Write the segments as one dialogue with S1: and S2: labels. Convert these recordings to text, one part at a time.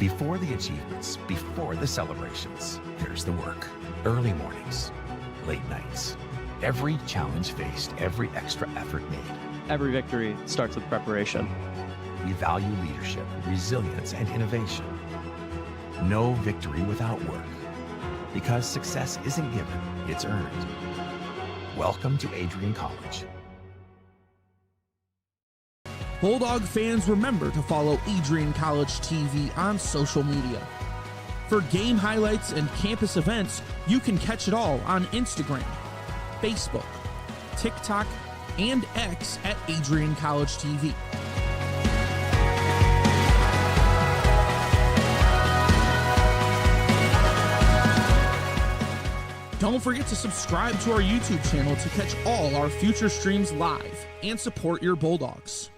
S1: Before the achievements, before the celebrations, there's the work. Early mornings, late nights. Every challenge faced, every extra effort made.
S2: Every victory starts with preparation.
S1: We value leadership, resilience, and innovation. No victory without work. Because success isn't given, it's earned. Welcome to Adrian College.
S3: Bulldog fans, remember to follow Adrian College TV on social media. For game highlights and campus events, you can catch it all on Instagram, Facebook, TikTok, and X at Adrian College TV. Don't forget to subscribe to our YouTube channel to catch all our future streams live and support your Bulldogs.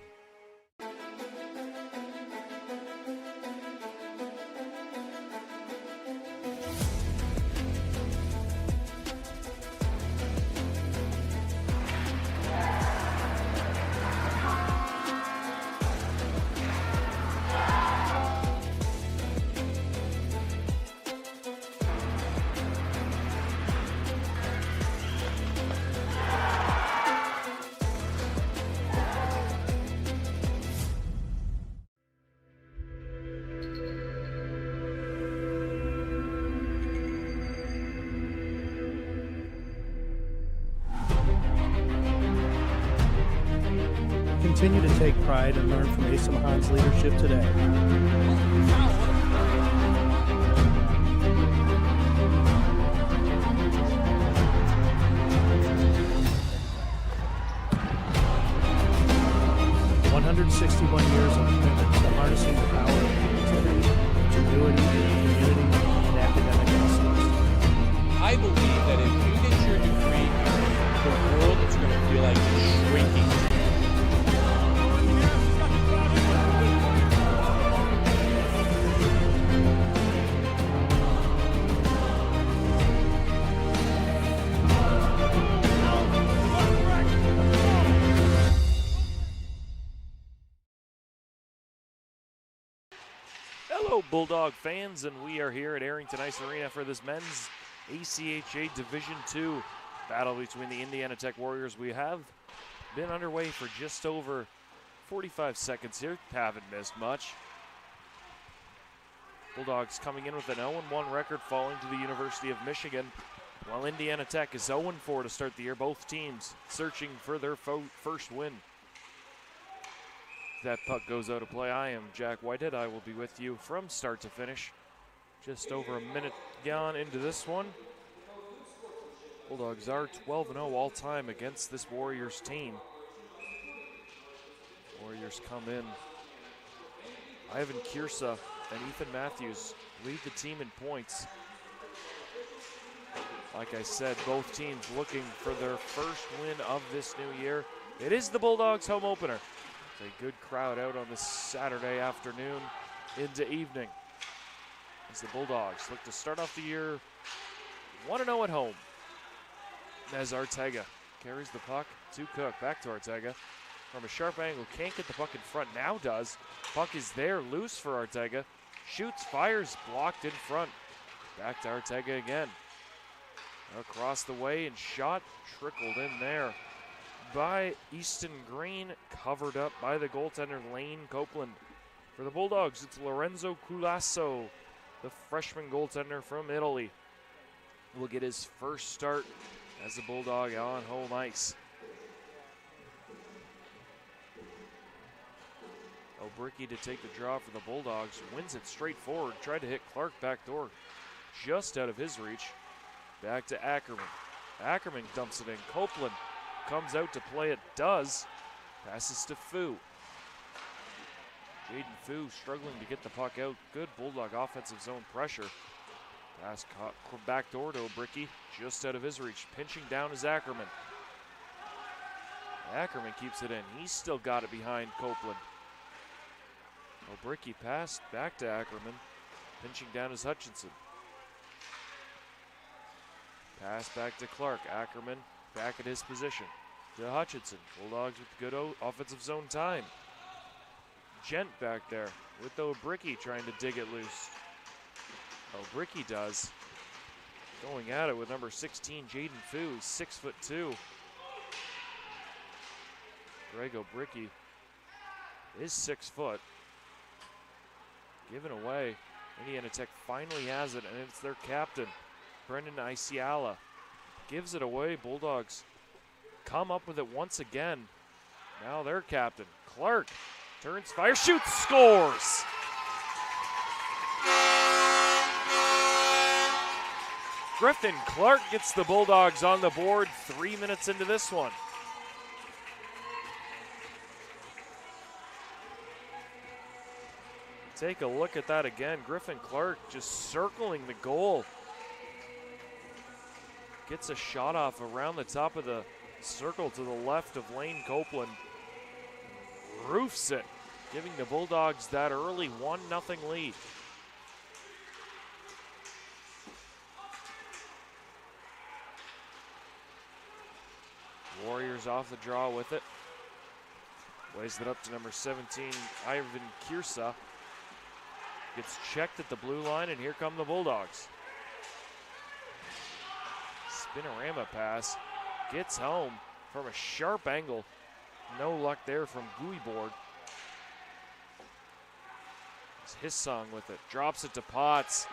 S4: Continue to take pride and learn from Asa Mahan's leadership today. "161 years of commitment to harnessing the power of creativity, ingenuity, community, and academic excellence."
S5: I believe that if you get your degree here, the world is going to feel like it's shrinking.
S6: Hello, Bulldog fans, and we are here at Arrington Ice Arena for this men's ACHA Division II battle between the Indiana Tech Warriors. We have been underway for just over 45 seconds here. Haven't missed much. Bulldogs coming in with an 0-1 record, falling to the University of Michigan, while Indiana Tech is 0-4 to start the year. Both teams searching for their first win. That puck goes out of play. I am Jack Whitehead. I will be with you from start to finish. Just over a minute gone into this one. Bulldogs are 12-0 all time against this Warriors team. Warriors come in. Ivan Kiersa and Ethan Matthews lead the team in points. Like I said, both teams looking for their first win of this new year. It is the Bulldogs home opener. A good crowd out on this Saturday afternoon into evening as the Bulldogs look to start off the year 1-0 at home. As Arteaga carries the puck to Cook, back to Arteaga from a sharp angle, can't get the puck in front, now does. Puck is there, loose for Arteaga, shoots, fires, blocked in front. Back to Arteaga again. Across the way and shot, trickled in there by Easton Green, covered up by the goaltender Lane Copeland. For the Bulldogs, it's Lorenzo Culasso, the freshman goaltender from Italy, will get his first start as a Bulldog on home ice. O'Bricky to take the draw for the Bulldogs, wins it straight forward, tried to hit Clark backdoor, just out of his reach. Back to Ackerman. Ackerman dumps it in. Copeland comes out to play it, does. Passes to Fu. Jaden Fu struggling to get the puck out. Good Bulldog offensive zone pressure. Pass back door to O'Bricky, just out of his reach. Pinching down is Ackerman. Ackerman keeps it in. He's still got it behind Copeland. O'Bricky passed back to Ackerman. Pinching down is Hutchinson. Pass back to Clark. Ackerman back at his position to Hutchinson. Bulldogs with good offensive zone time. Gent back there with O'Bricky trying to dig it loose. O'Bricky does. Going at it with number 16, Jaden Fu, 6'2". Greg O'Bricky is 6 foot. Given away. Indiana Tech finally has it, and it's their captain, Brendan Isiala. Gives it away. Bulldogs come up with it once again. Now their captain, Clark, turns, fires, shoots, scores! Griffin Clark gets the Bulldogs on the board 3 minutes into this one. Take a look at that again. Griffin Clark just circling the goal. Gets a shot off around the top of the circle to the left of Lane Copeland. Roofs it, giving the Bulldogs that early 1-0 lead. Warriors off the draw with it. Plays it up to number 17, Ivan Kirsa. Gets checked at the blue line, and here come the Bulldogs. Spinorama pass. Gets home from a sharp angle. No luck there from Guiboard. It's Hissong with it. Drops it to Potts.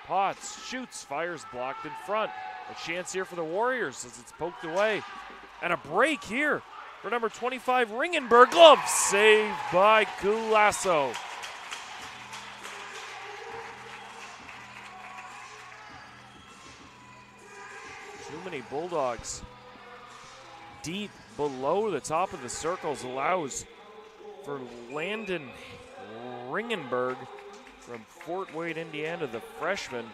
S6: Potts shoots, fires, blocked in front. A chance here for the Warriors as it's poked away. And a break here for number 25, Ringenberg. Glove saved by Culasso. Too many Bulldogs deep below the top of the circles allows for Landon Ringenberg from Fort Wayne, Indiana, the freshman,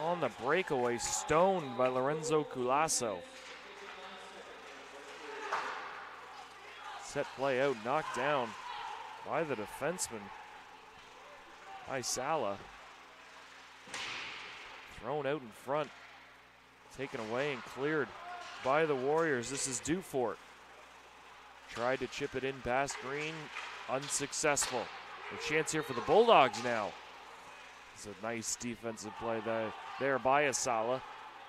S6: on the breakaway, stoned by Lorenzo Culasso. Set play out, knocked down by the defenseman, Isala. Thrown out in front, taken away and cleared by the Warriors. This is Dufort. Tried to chip it in past Green, unsuccessful. A chance here for the Bulldogs now. It's a nice defensive play there by Isala.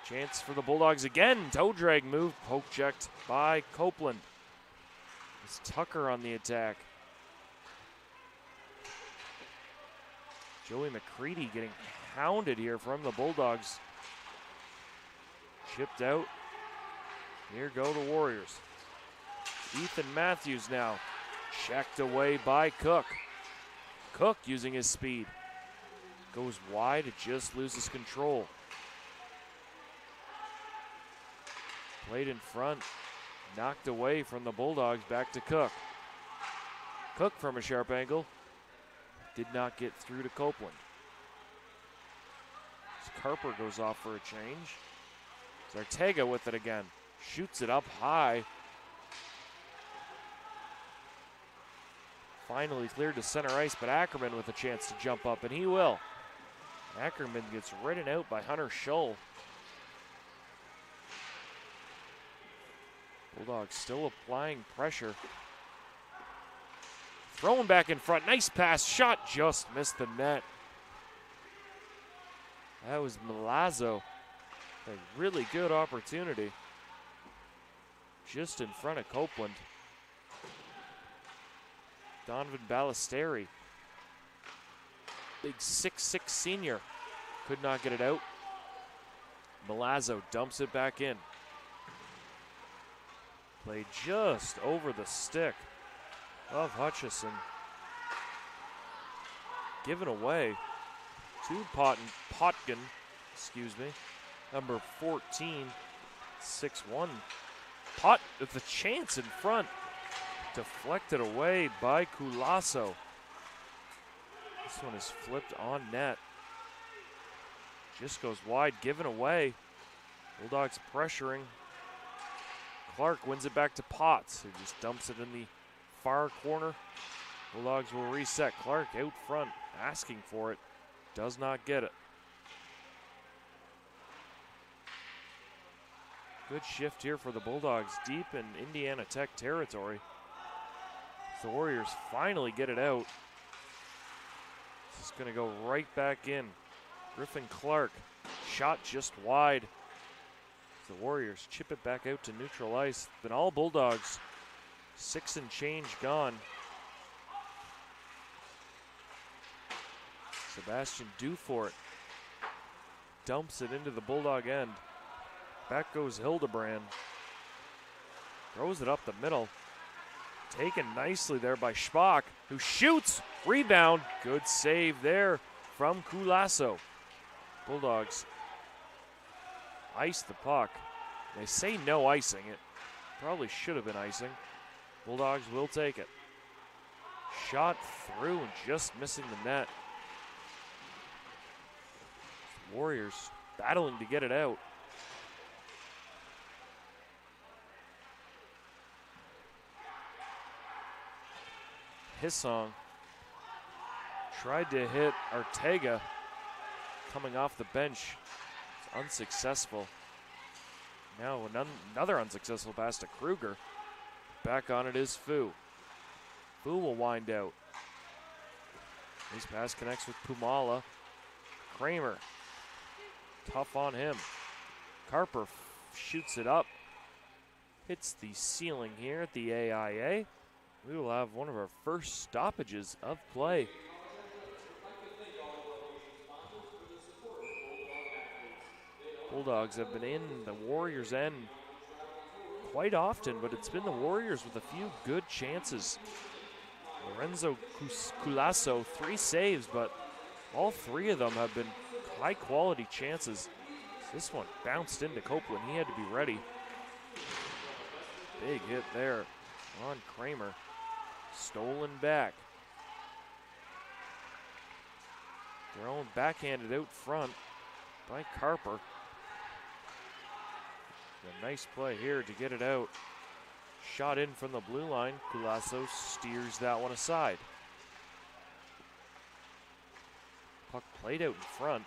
S6: Chance for the Bulldogs again. Toe drag move, poke checked by Copeland. It's Tucker on the attack. Joey McCready getting hounded here from the Bulldogs. Chipped out. Here go the Warriors. Ethan Matthews now. Checked away by Cook. Cook using his speed. Goes wide, it just loses control. Played in front. Knocked away from the Bulldogs, back to Cook. Cook from a sharp angle. Did not get through to Copeland. Carper goes off for a change. Zartega with it again. Shoots it up high. Finally cleared to center ice, but Ackerman with a chance to jump up, and he will. Ackerman gets ridden out by Hunter Schull. Bulldogs still applying pressure. Thrown back in front. Nice pass. Shot just missed the net. That was Milazzo. A really good opportunity. Just in front of Copeland. Donovan Ballesteri. Big 6'6" senior. Could not get it out. Milazzo dumps it back in. Played just over the stick of Hutchison. Given away to Potkin, number 14, 6'1". Pot with a chance in front. Deflected away by Culasso. This one is flipped on net. Just goes wide, given away. Bulldogs pressuring. Clark wins it back to Potts, who just dumps it in the far corner. Bulldogs will reset. Clark out front, asking for it. Does not get it. Good shift here for the Bulldogs, deep in Indiana Tech territory. The Warriors finally get it out. This is going to go right back in. Griffin Clark, shot just wide. The Warriors chip it back out to neutral ice. Then all Bulldogs, 6 and change gone. Sebastian Dufort dumps it into the Bulldog end. Back goes Hildebrand. Throws it up the middle. Taken nicely there by Schbach, who shoots. Rebound. Good save there from Culasso. Bulldogs ice the puck. They say no icing. It probably should have been icing. Bulldogs will take it. Shot through and just missing the net. Warriors battling to get it out. Hissong tried to hit Ortega coming off the bench. It's unsuccessful. Now another unsuccessful pass to Kruger. Back on it is Fu. Fu will wind out. His pass connects with Pumala. Kramer. Tough on him. Carper shoots it up. Hits the ceiling here at the AIA. We will have one of our first stoppages of play. Bulldogs have been in the Warriors' end quite often, but it's been the Warriors with a few good chances. Lorenzo Culasso, 3 saves, but all 3 of them have been high-quality chances. This one bounced into Copeland. He had to be ready. Big hit there on Kramer. Stolen back. Thrown backhanded out front by Carper. A nice play here to get it out. Shot in from the blue line. Culasso steers that one aside. Puck played out in front.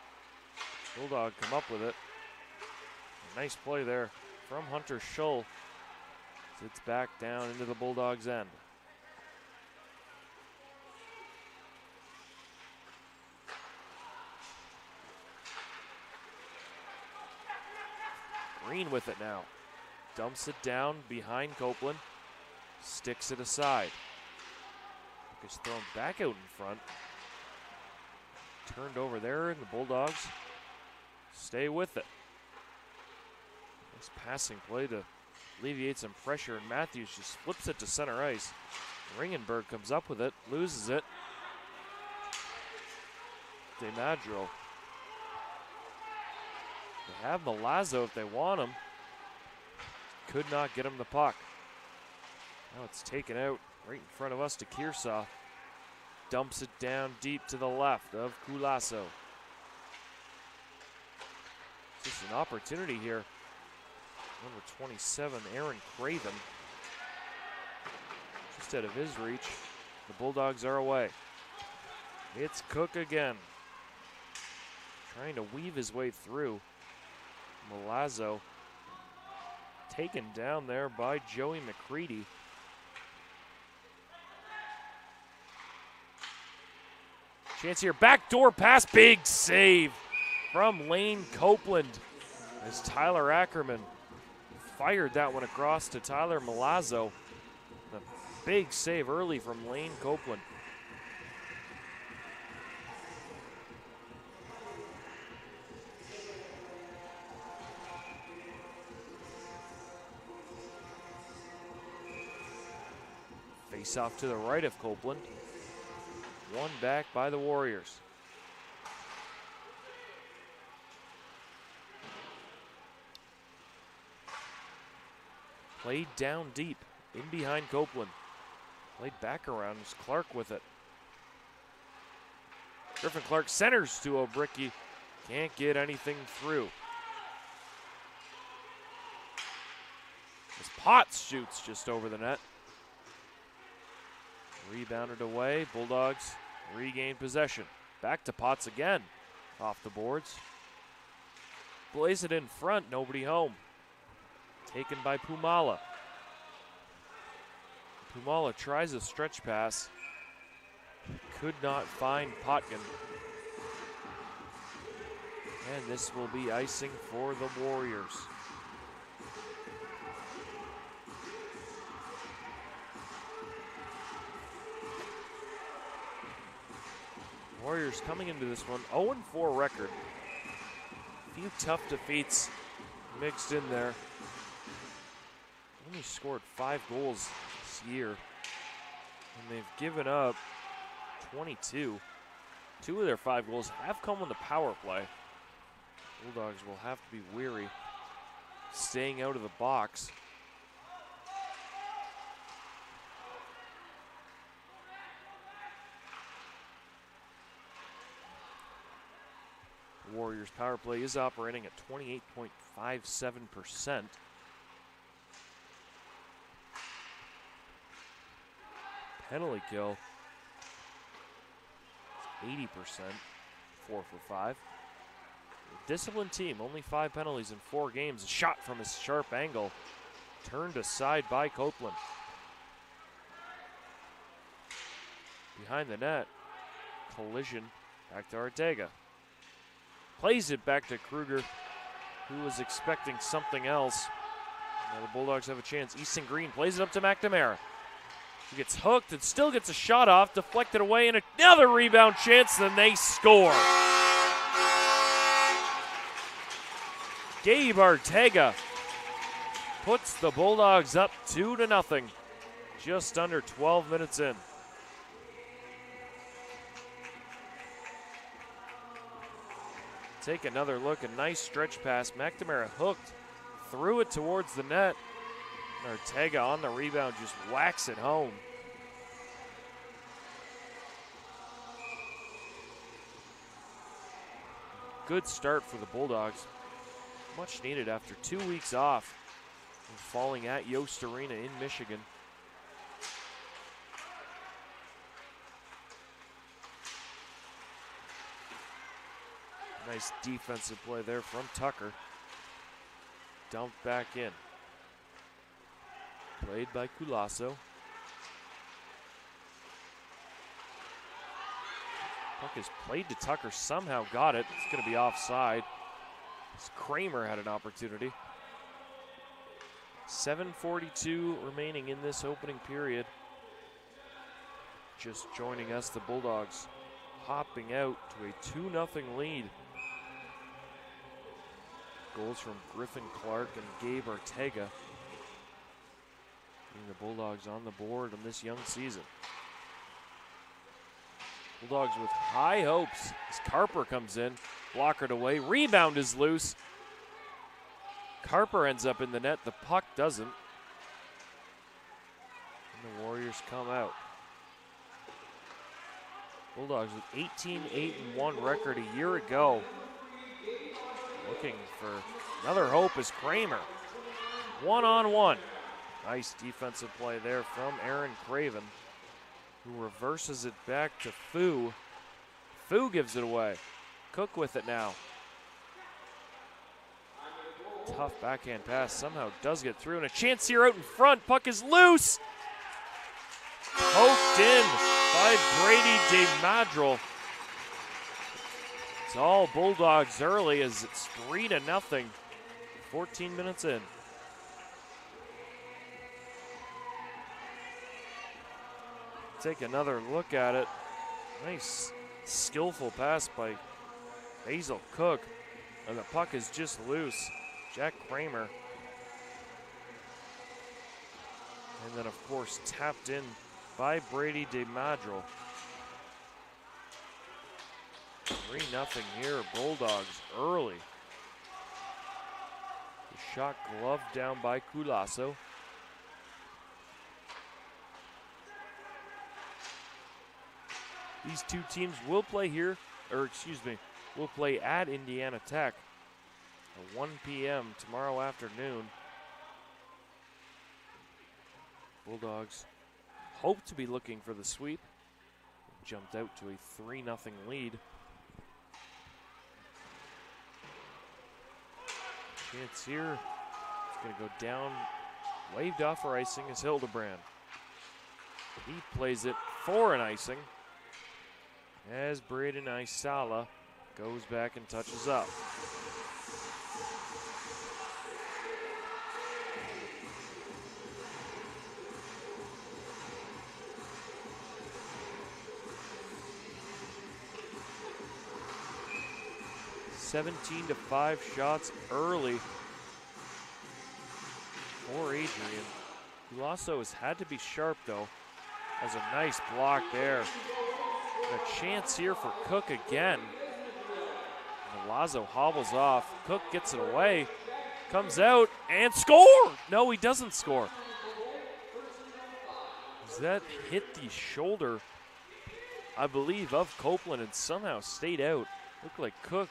S6: Bulldog come up with it. A nice play there from Hunter Schull. Sits back down into the Bulldogs' end. Green with it now. Dumps it down behind Copeland. Sticks it aside. Puck is thrown back out in front. Turned over there, and the Bulldogs stay with it. Nice passing play to alleviate some pressure, and Matthews just flips it to center ice. Ringenberg comes up with it, loses it. DeMadro. They have Milazzo if they want him. Could not get him the puck. Now it's taken out right in front of us to Kearsarge. Dumps it down deep to the left of Culasso. Just an opportunity here. Number 27, Aaron Craven. Just out of his reach. The Bulldogs are away. It's Cook again. Trying to weave his way through. Milazzo taken down there by Joey McCready. Chance here, backdoor pass, big save from Lane Copeland as Tyler Ackerman fired that one across to Tyler Milazzo. A big save early from Lane Copeland. Face off to the right of Copeland. One back by the Warriors. Played down deep, in behind Copeland. Played back around, was Clark with it. Griffin Clark centers to O'Bricky. Can't get anything through. As Potts shoots just over the net. Rebounded away, Bulldogs regain possession. Back to Potts again, off the boards. Blaze it in front, nobody home. Taken by Pumala. Kumala tries a stretch pass. Could not find Potkin. And this will be icing for the Warriors. Warriors coming into this one 0-4 record. A few tough defeats mixed in there. Only scored 5 goals this year. And they've given up 22. 2 of their 5 goals have come on the power play. Bulldogs will have to be weary staying out of the box. The Warriors power play is operating at 28.57%. Penalty kill, 80%, 4 for 5. A disciplined team, only 5 penalties in 4 games. A shot from a sharp angle, turned aside by Copeland. Behind the net, collision, back to Ortega. Plays it back to Kruger, who was expecting something else. Now the Bulldogs have a chance. Easton Green plays it up to McNamara. He gets hooked and still gets a shot off, deflected away, and another rebound chance, then they score. Gabe Ortega puts the Bulldogs up 2-0, just under 12 minutes in. Take another look, a nice stretch pass. McNamara hooked, threw it towards the net. Ortega on the rebound just whacks it home. Good start for the Bulldogs. Much needed after 2 weeks off and falling at Yost Arena in Michigan. Nice defensive play there from Tucker. Dumped back in. Played by Culasso. Puck is played to Tucker, somehow got it. It's going to be offside. Kramer had an opportunity. 7:42 remaining in this opening period. Just joining us, the Bulldogs hopping out to a 2-0 lead. Goals from Griffin Clark and Gabe Ortega. Getting the Bulldogs on the board on this young season. Bulldogs with high hopes as Carper comes in, blockered away, rebound is loose. Carper ends up in the net, the puck doesn't. And the Warriors come out. Bulldogs with 18-8-1 record a year ago. Looking for another hope is Kramer. 1-on-1. Nice defensive play there from Aaron Craven, who reverses it back to Fu. Fu gives it away. Cook with it now. Tough backhand pass, somehow does get through, and a chance here out in front. Puck is loose. Poked in by Brady DeMadril. It's all Bulldogs early as it's 3-0, 14 minutes in. Take another look at it. Nice skillful pass by Hazel Cook, and the puck is just loose. Jack Kramer. And then of course tapped in by Brady DeMadril. 3-0 here, Bulldogs early. The shot gloved down by Culasso. These two teams will play here, will play at Indiana Tech at 1 p.m. tomorrow afternoon. Bulldogs hope to be looking for the sweep. Jumped out to a 3-0 lead. Chance here. It's going to go down. Waved off for icing is Hildebrand. He plays it for an icing as Braden Isala goes back and touches up. (17 to 5) shots early for Adrian, who also has had to be sharp though. Has a nice block there. And a chance here for Cook again. And Lazo hobbles off. Cook gets it away, comes out and score! No, he doesn't score. Does that hit the shoulder, I believe, of Copeland and somehow stayed out? Looked like Cook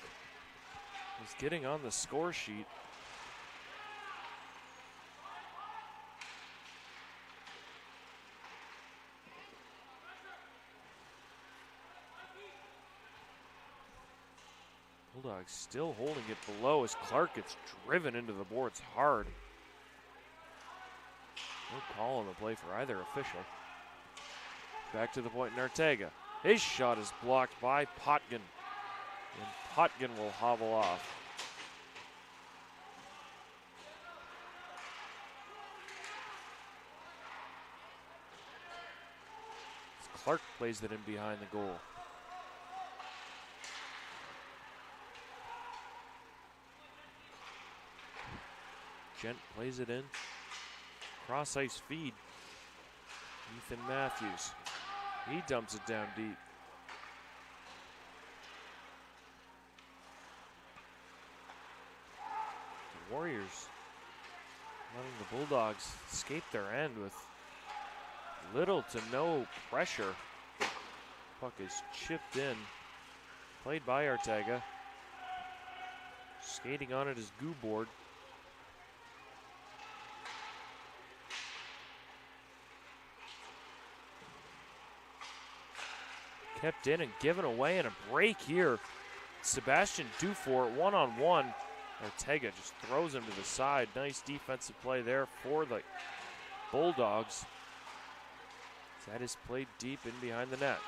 S6: was getting on the score sheet. Bulldogs still holding it below as Clark gets driven into the boards hard. No call on the play for either official. Back to the point in Ortega. His shot is blocked by Potkin, and Potkin will hobble off. As Clark plays it in behind the goal. Gent plays it in. Cross ice feed. Ethan Matthews. He dumps it down deep. The Warriors letting the Bulldogs escape their end with little to no pressure. Puck is chipped in. Played by Ortega. Skating on it is Goobord. Kept in and given away, and a break here. Sebastian Dufour one-on-one. Ortega just throws him to the side. Nice defensive play there for the Bulldogs. That is played deep in behind the net.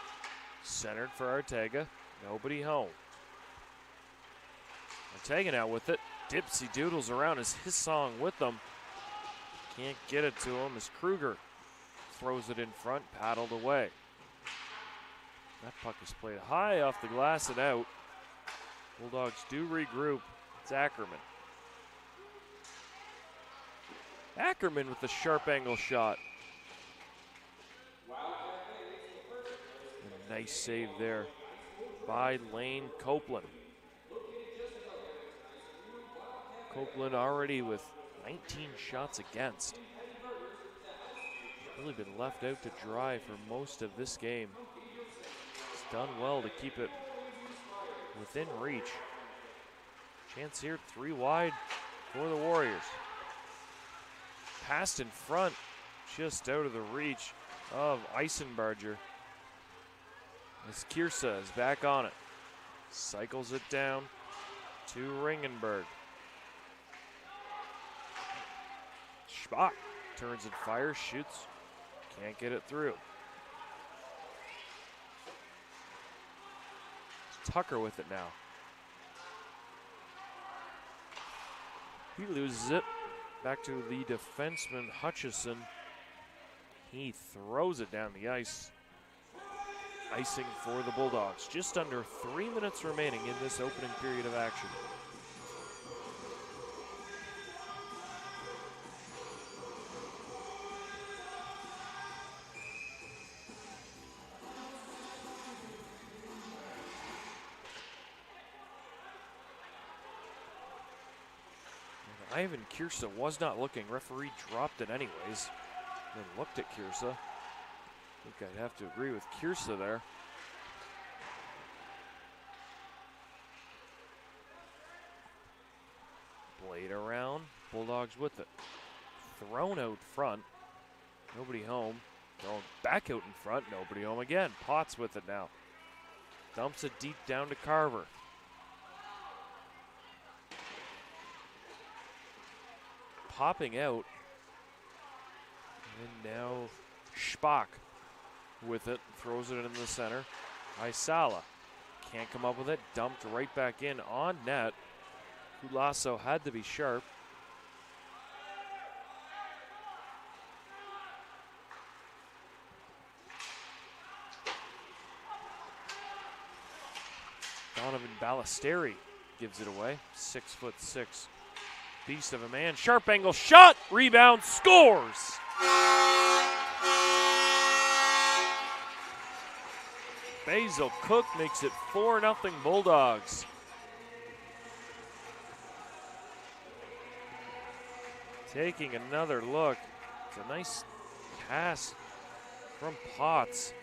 S6: Centered for Ortega. Nobody home. Ortega now with it. Dipsy doodles around as his song with them. Can't get it to him as Kruger throws it in front, paddled away. That puck is played high off the glass and out. Bulldogs do regroup. It's Ackerman. Ackerman with the sharp angle shot. A nice save there by Lane Copeland. Copeland already with 19 shots against. Really been left out to dry for most of this game. Done well to keep it within reach. Chance here, 3 wide for the Warriors. Passed in front, just out of the reach of Eisenbarger. As Kiersa is back on it. Cycles it down to Ringenberg. Schbach turns and fires, shoots, can't get it through. Tucker with it now. He loses it. Back to the defenseman Hutchison. He throws it down the ice. Icing for the Bulldogs. Just under 3 minutes remaining in this opening period of action. Ivan Kiersa was not looking. Referee dropped it anyways. Then looked at Kiersa. I think I'd have to agree with Kiersa there. Blade around. Bulldogs with it. Thrown out front. Nobody home. Thrown back out in front. Nobody home again. Potts with it now. Dumps it deep down to Carver. Popping out. And now Schbach with it, throws it in the center. Isala can't come up with it, dumped right back in on net. Culasso had to be sharp. Donovan Ballesteri gives it away. 6'6" beast of a man. Sharp angle shot, rebound, scores. Basil Cook makes it 4-0 Bulldogs. Taking another look. It's a nice pass from Potts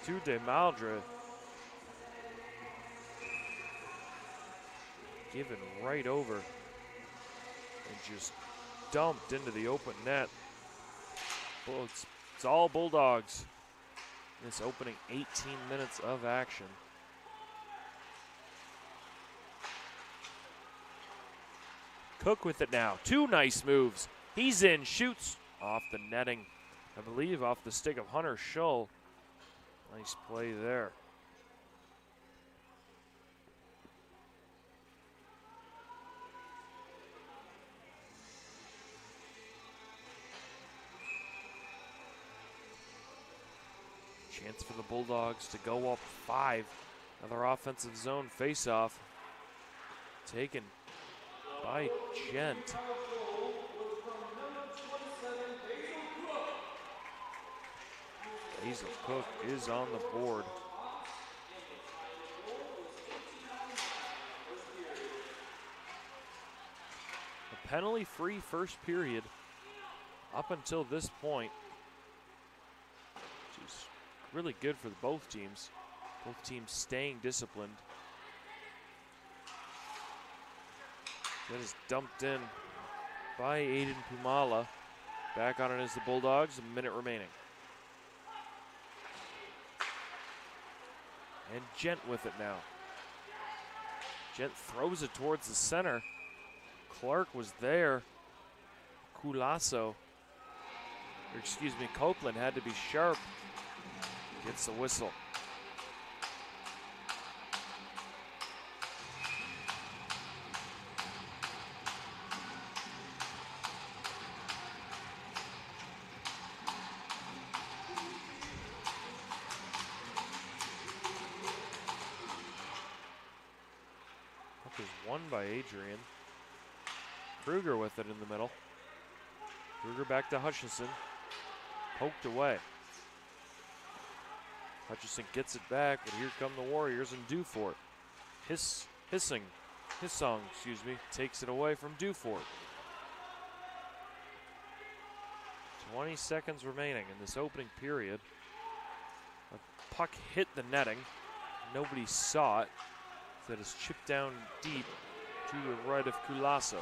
S6: to DeMaldre. Given right over and just dumped into the open net. Well, it's all Bulldogs. This opening 18 minutes of action. Cook with it now. 2 nice moves. He's in, shoots off the netting. I believe off the stick of Hunter Schull. Nice play there. Chance for the Bulldogs to go up 5. Another offensive zone faceoff. Taken by Gent. Basil Cook is on the board. A penalty-free first period up until this point. Which is really good for both teams. Both teams staying disciplined. That is dumped in by Aiden Pumala. Back on it is the Bulldogs, a minute remaining. And Gent with it now. Gent throws it towards the center. Clark was there. Culasso, or excuse me, Copeland had to be sharp. Gets the whistle. Puck is won by Adrian. Kruger with it in the middle. Kruger back to Hutchison. Poked away. Hutchison gets it back, but here come the Warriors and Dufort. Hissong, excuse me, takes it away from Dufort. 20 seconds remaining in this opening period. A puck hit the netting. Nobody saw it. That is chipped down deep to the right of Culasso.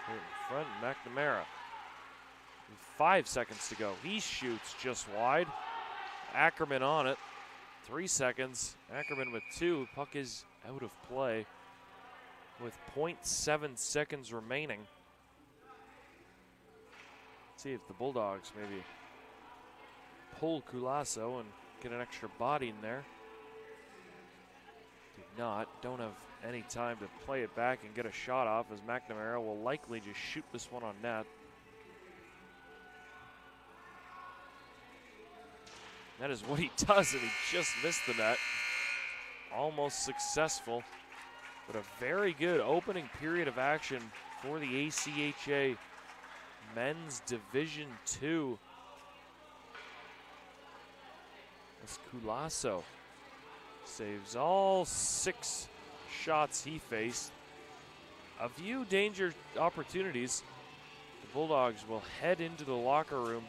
S6: Here in front, McNamara. 5 seconds to go. He shoots just wide. Ackerman on it. 3 seconds. Ackerman with 2. Puck is out of play with 0.7 seconds remaining. Let's see if the Bulldogs maybe pull Culasso and get an extra body in there. Did not. Don't have any time to play it back and get a shot off, as McNamara will likely just shoot this one on net. That is what he does, and he just missed the net. Almost successful, but a very good opening period of action for the ACHA Men's Division II. As Culasso saves all 6 shots he faced. A few danger opportunities. The Bulldogs will head into the locker room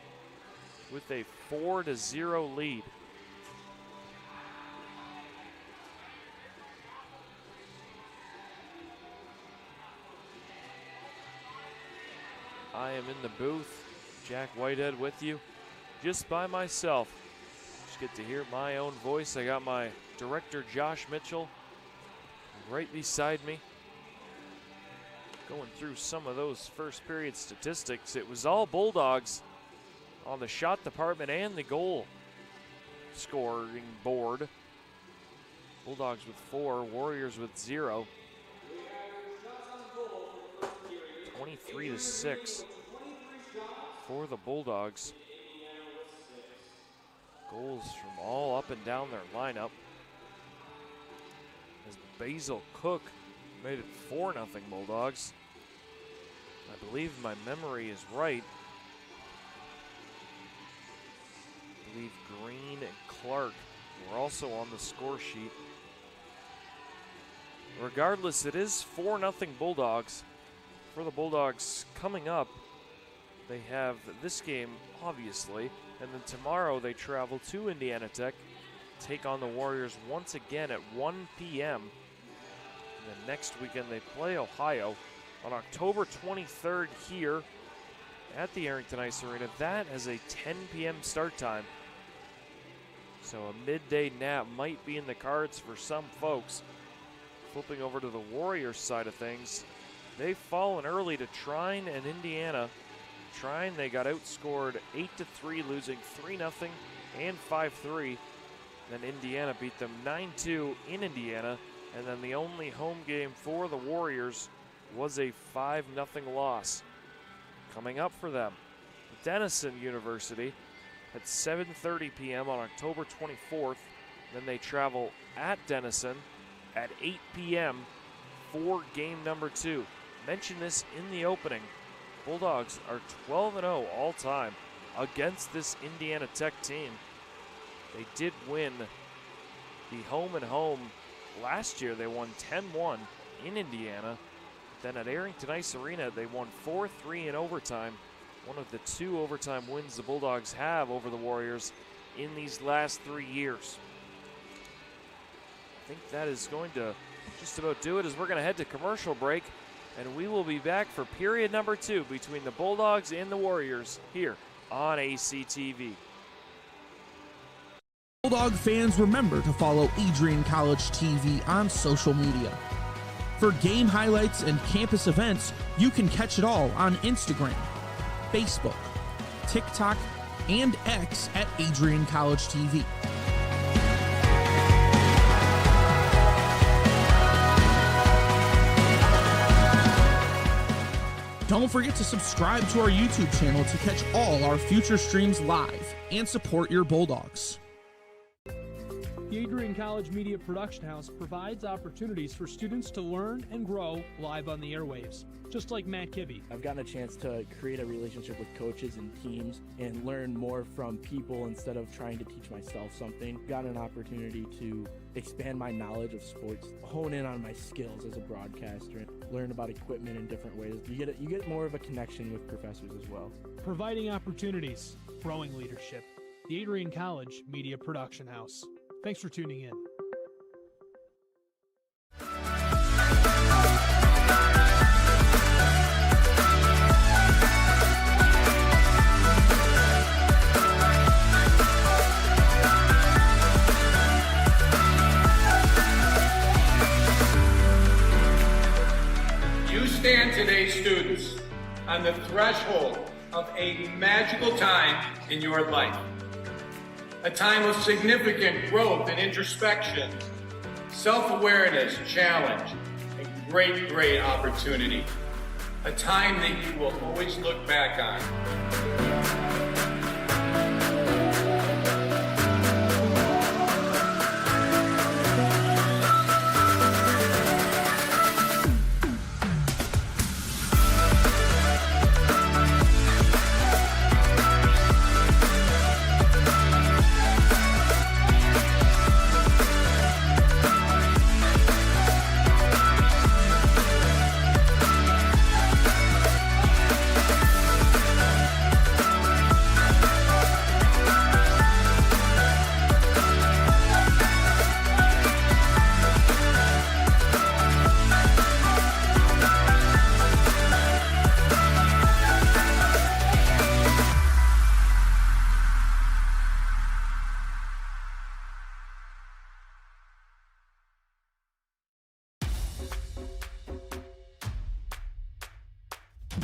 S6: with a 4-0 lead. I am in the booth, Jack Whitehead with you, just by myself. Just get to hear my own voice. I got my director, Josh Mitchell, right beside me. Going through some of those first period statistics. It was all Bulldogs on the shot department and the goal scoring board. Bulldogs with 4, Warriors with 0. 23-6 for the Bulldogs. Goals from all up and down their lineup. As Basil Cook made it 4-0 Bulldogs. I believe my memory is right. I believe Green and Clark were also on the score sheet. Regardless, it is 4-0 Bulldogs. For the Bulldogs coming up, they have this game, obviously, and then tomorrow they travel to Indiana Tech, take on the Warriors once again at 1 p.m. And then next weekend they play Ohio on October 23rd here at the Arrington Ice Arena. That is a 10 p.m. start time. So a midday nap might be in the cards for some folks. Flipping over to the Warriors side of things, they've fallen early to Trine and Indiana. Trine, they got outscored 8-3, losing 3-0 and 5-3. Then Indiana beat them 9-2 in Indiana. And then the only home game for the Warriors was a 5-0 loss. Coming up for them, Denison University at 7:30 p.m. on October 24th. Then they travel at Denison at 8 p.m. for game number 2. Mentioned this in the opening. Bulldogs are 12-0 all time against this Indiana Tech team. They did win the home and home last year. They won 10-1 in Indiana. Then at Arrington Ice Arena, they won 4-3 in overtime. One of the 2 overtime wins the Bulldogs have over the Warriors in these last 3 years. I think that is going to just about do it, as we're going to head to commercial break, and we will be back for period number 2 between the Bulldogs and the Warriors here on ACTV.
S3: Bulldog fans, remember to follow Adrian College TV on social media. For game highlights and campus events, you can catch it all on Instagram, Facebook, TikTok, and X at AdrianCollegeTV. Don't forget to subscribe to our YouTube channel to catch all our future streams live and support your Bulldogs.
S7: The Adrian College Media Production House provides opportunities for students to learn and grow live on the airwaves, just like Matt Kibbe.
S8: I've gotten a chance to create a relationship with coaches and teams and learn more from people instead of trying to teach myself something. Got an opportunity to expand my knowledge of sports, hone in on my skills as a broadcaster, and learn about equipment in different ways. You get more of a connection with professors as well.
S7: Providing opportunities, growing leadership. The Adrian College Media Production House. Thanks for tuning in.
S9: You stand today, students, on the threshold of a magical time in your life. A time of significant growth and introspection, self-awareness, challenge, and great opportunity. A time that you will always look back on.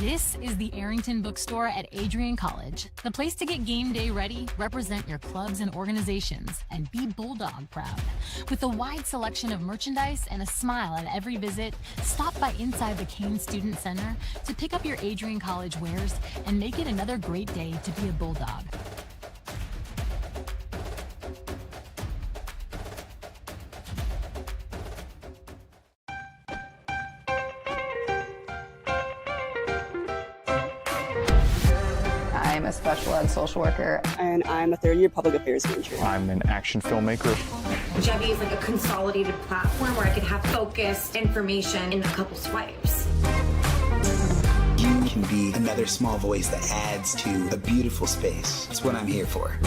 S10: This is the Arrington Bookstore at Adrian College, the place to get game day ready, represent your clubs and organizations, and be Bulldog proud. With a wide selection of merchandise and a smile at every visit, stop by inside the Kane Student Center to pick up your Adrian College wares and make it another great day to be a Bulldog.
S11: I'm a special ed social worker.
S12: And I'm a third-year public affairs major.
S13: I'm an action filmmaker.
S14: Jebby is like a consolidated platform where I could have focused information in a couple swipes.
S15: You can be another small voice that adds to a beautiful space. That's what I'm here for.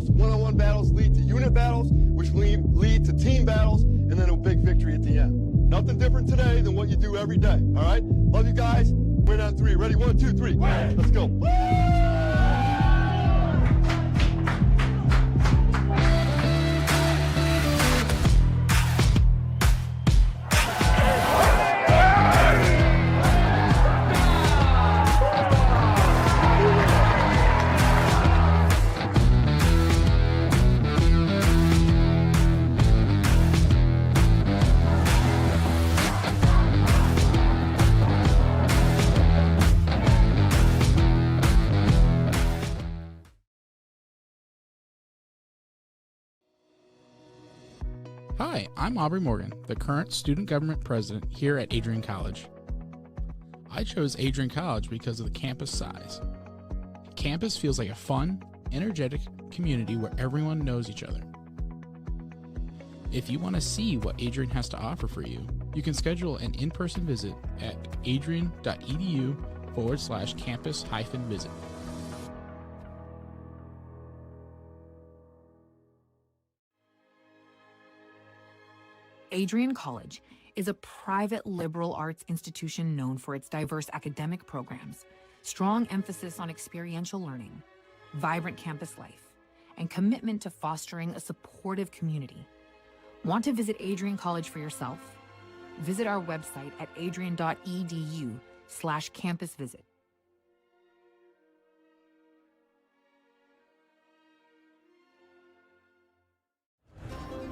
S16: One-on-one battles lead to unit battles, which lead to team battles, and then a big victory at the end. Nothing different today than what you do every day, all right? Love you guys. Win on three. Ready? 1, 2, 3. Let's go.
S3: Hi, I'm Aubrey Morgan, the current student government president here at Adrian College. I chose Adrian College because of the campus size. Campus feels like a fun, energetic community where everyone knows each other. If you want to see what Adrian has to offer for you, you can schedule an in-person visit at adrian.edu/campus-visit.
S17: Adrian College is a private liberal arts institution known for its diverse academic programs, strong emphasis on experiential learning, vibrant campus life, and commitment to fostering a supportive community. Want to visit Adrian College for yourself? Visit our website at adrian.edu/campus-visit.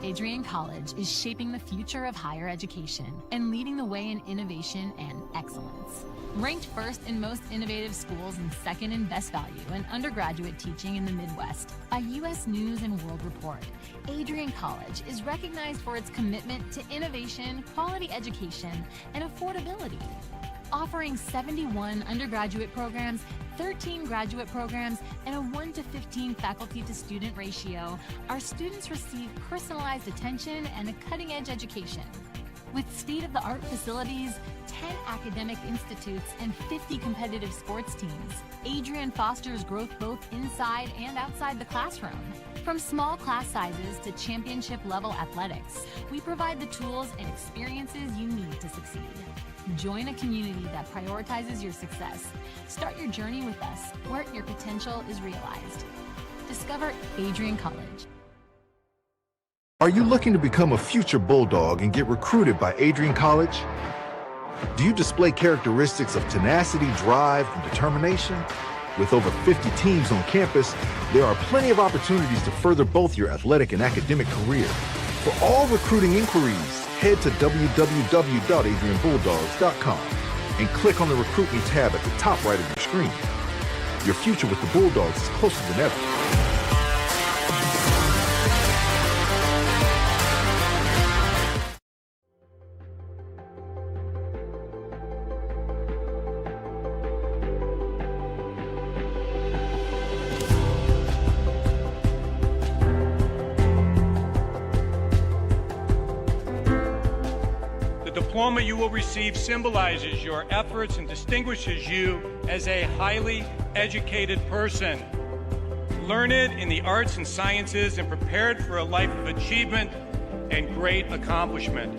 S10: Adrian College is shaping the future of higher education and leading the way in innovation and excellence. Ranked first in most innovative schools and second in best value in undergraduate teaching in the Midwest by U.S. News & World Report, Adrian College is recognized for its commitment to innovation, quality education, and affordability. Offering 71 undergraduate programs, 13 graduate programs, and a 1-to-15 faculty-to-student ratio, our students receive personalized attention and a cutting-edge education. With state-of-the-art facilities, 10 academic institutes, and 50 competitive sports teams, Adrian fosters growth both inside and outside the classroom. From small class sizes to championship-level athletics, we provide the tools and experiences you need to succeed. Join a community that prioritizes your success. Start your journey with us, where your potential is realized. Discover Adrian College.
S18: Are you looking to become a future Bulldog and get recruited by Adrian College? Do you display characteristics of tenacity, drive, and determination? With over 50 teams on campus, there are plenty of opportunities to further both your athletic and academic career. For all recruiting inquiries, head to www.adrianbulldogs.com and click on the Recruit Me tab at the top right of your screen. Your future with the Bulldogs is closer than ever.
S9: diploma you will receive symbolizes your efforts and distinguishes you as a highly educated person, learned in the arts and sciences and prepared for a life of achievement and great accomplishment.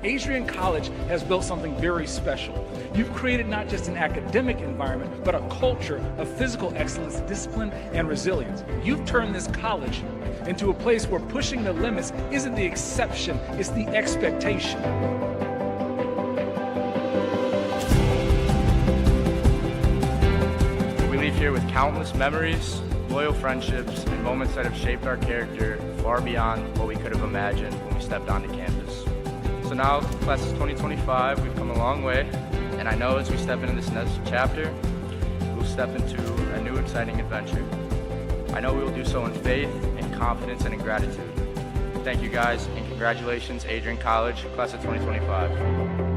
S13: Adrian College has built something very special. You've created not just an academic environment, but a culture of physical excellence, discipline, and resilience. You've turned this college into a place where pushing the limits isn't the exception, it's the expectation.
S19: We leave here with countless memories, loyal friendships, and moments that have shaped our character far beyond what we could have imagined when we stepped onto campus. So now, class of 2025, we've come a long way, and I know as we step into this next chapter, we'll step into a new exciting adventure. I know we will do so in faith, in confidence, and in gratitude. Thank you guys, and congratulations, Adrian College, class of 2025.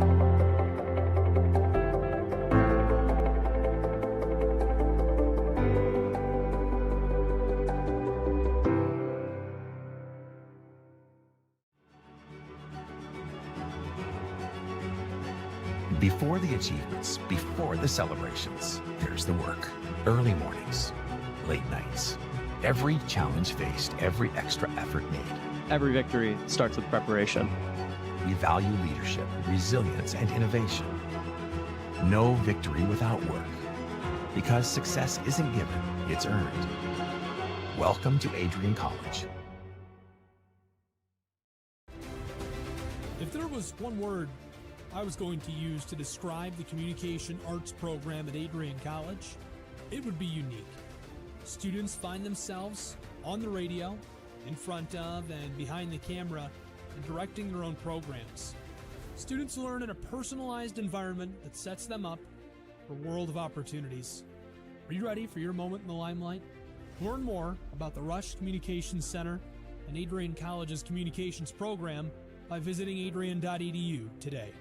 S1: Before the achievements, before the celebrations, there's the work. Early mornings, late nights. Every challenge faced, every extra effort made.
S2: Every victory starts with preparation.
S1: We value leadership, resilience, and innovation. No victory without work. Because success isn't given, it's earned. Welcome to Adrian College.
S7: If there was one word I was going to use to describe the communication arts program at Adrian College, it would be unique. Students find themselves on the radio, in front of and behind the camera, and directing their own programs. Students learn in a personalized environment that sets them up for a world of opportunities. Are you ready for your moment in the limelight? Learn more about the Rush Communications Center and Adrian College's communications program by visiting adrian.edu today.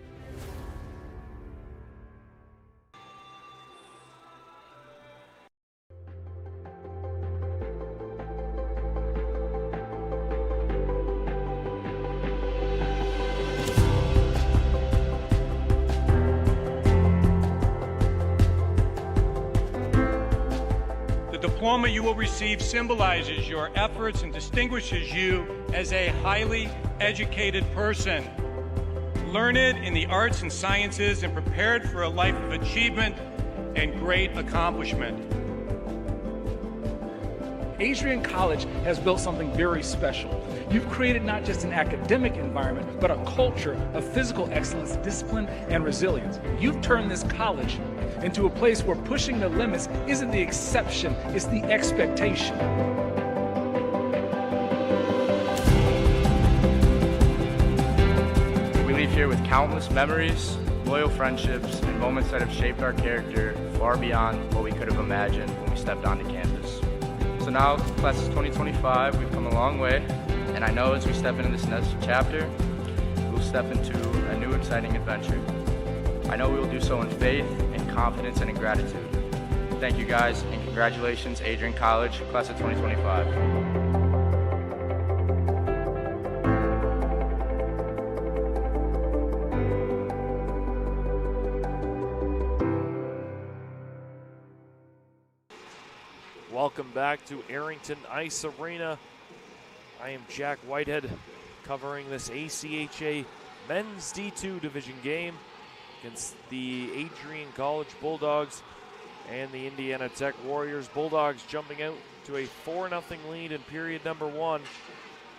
S9: The diploma you will receive symbolizes your efforts and distinguishes you as a highly educated person, learned in the arts and sciences and prepared for a life of achievement and great accomplishment.
S13: Adrian College has built something very special. You've created not just an academic environment, but a culture of physical excellence, discipline, and resilience. You've turned this college into a place where pushing the limits isn't the exception, it's the expectation.
S19: We leave here with countless memories, loyal friendships, and moments that have shaped our character far beyond what we could have imagined when we stepped onto campus. So now, class of 2025, we've come a long way, and I know as we step into this next chapter, we'll step into a new exciting adventure. I know we will do so in faith, in confidence, and in gratitude. Thank you guys, and congratulations, Adrian College, class of 2025.
S6: Welcome back to Arrington Ice Arena. I am Jack Whitehead covering this ACHA Men's D2 Division game against the Adrian College Bulldogs and the Indiana Tech Warriors. Bulldogs jumping out to a 4-0 lead in period number 1.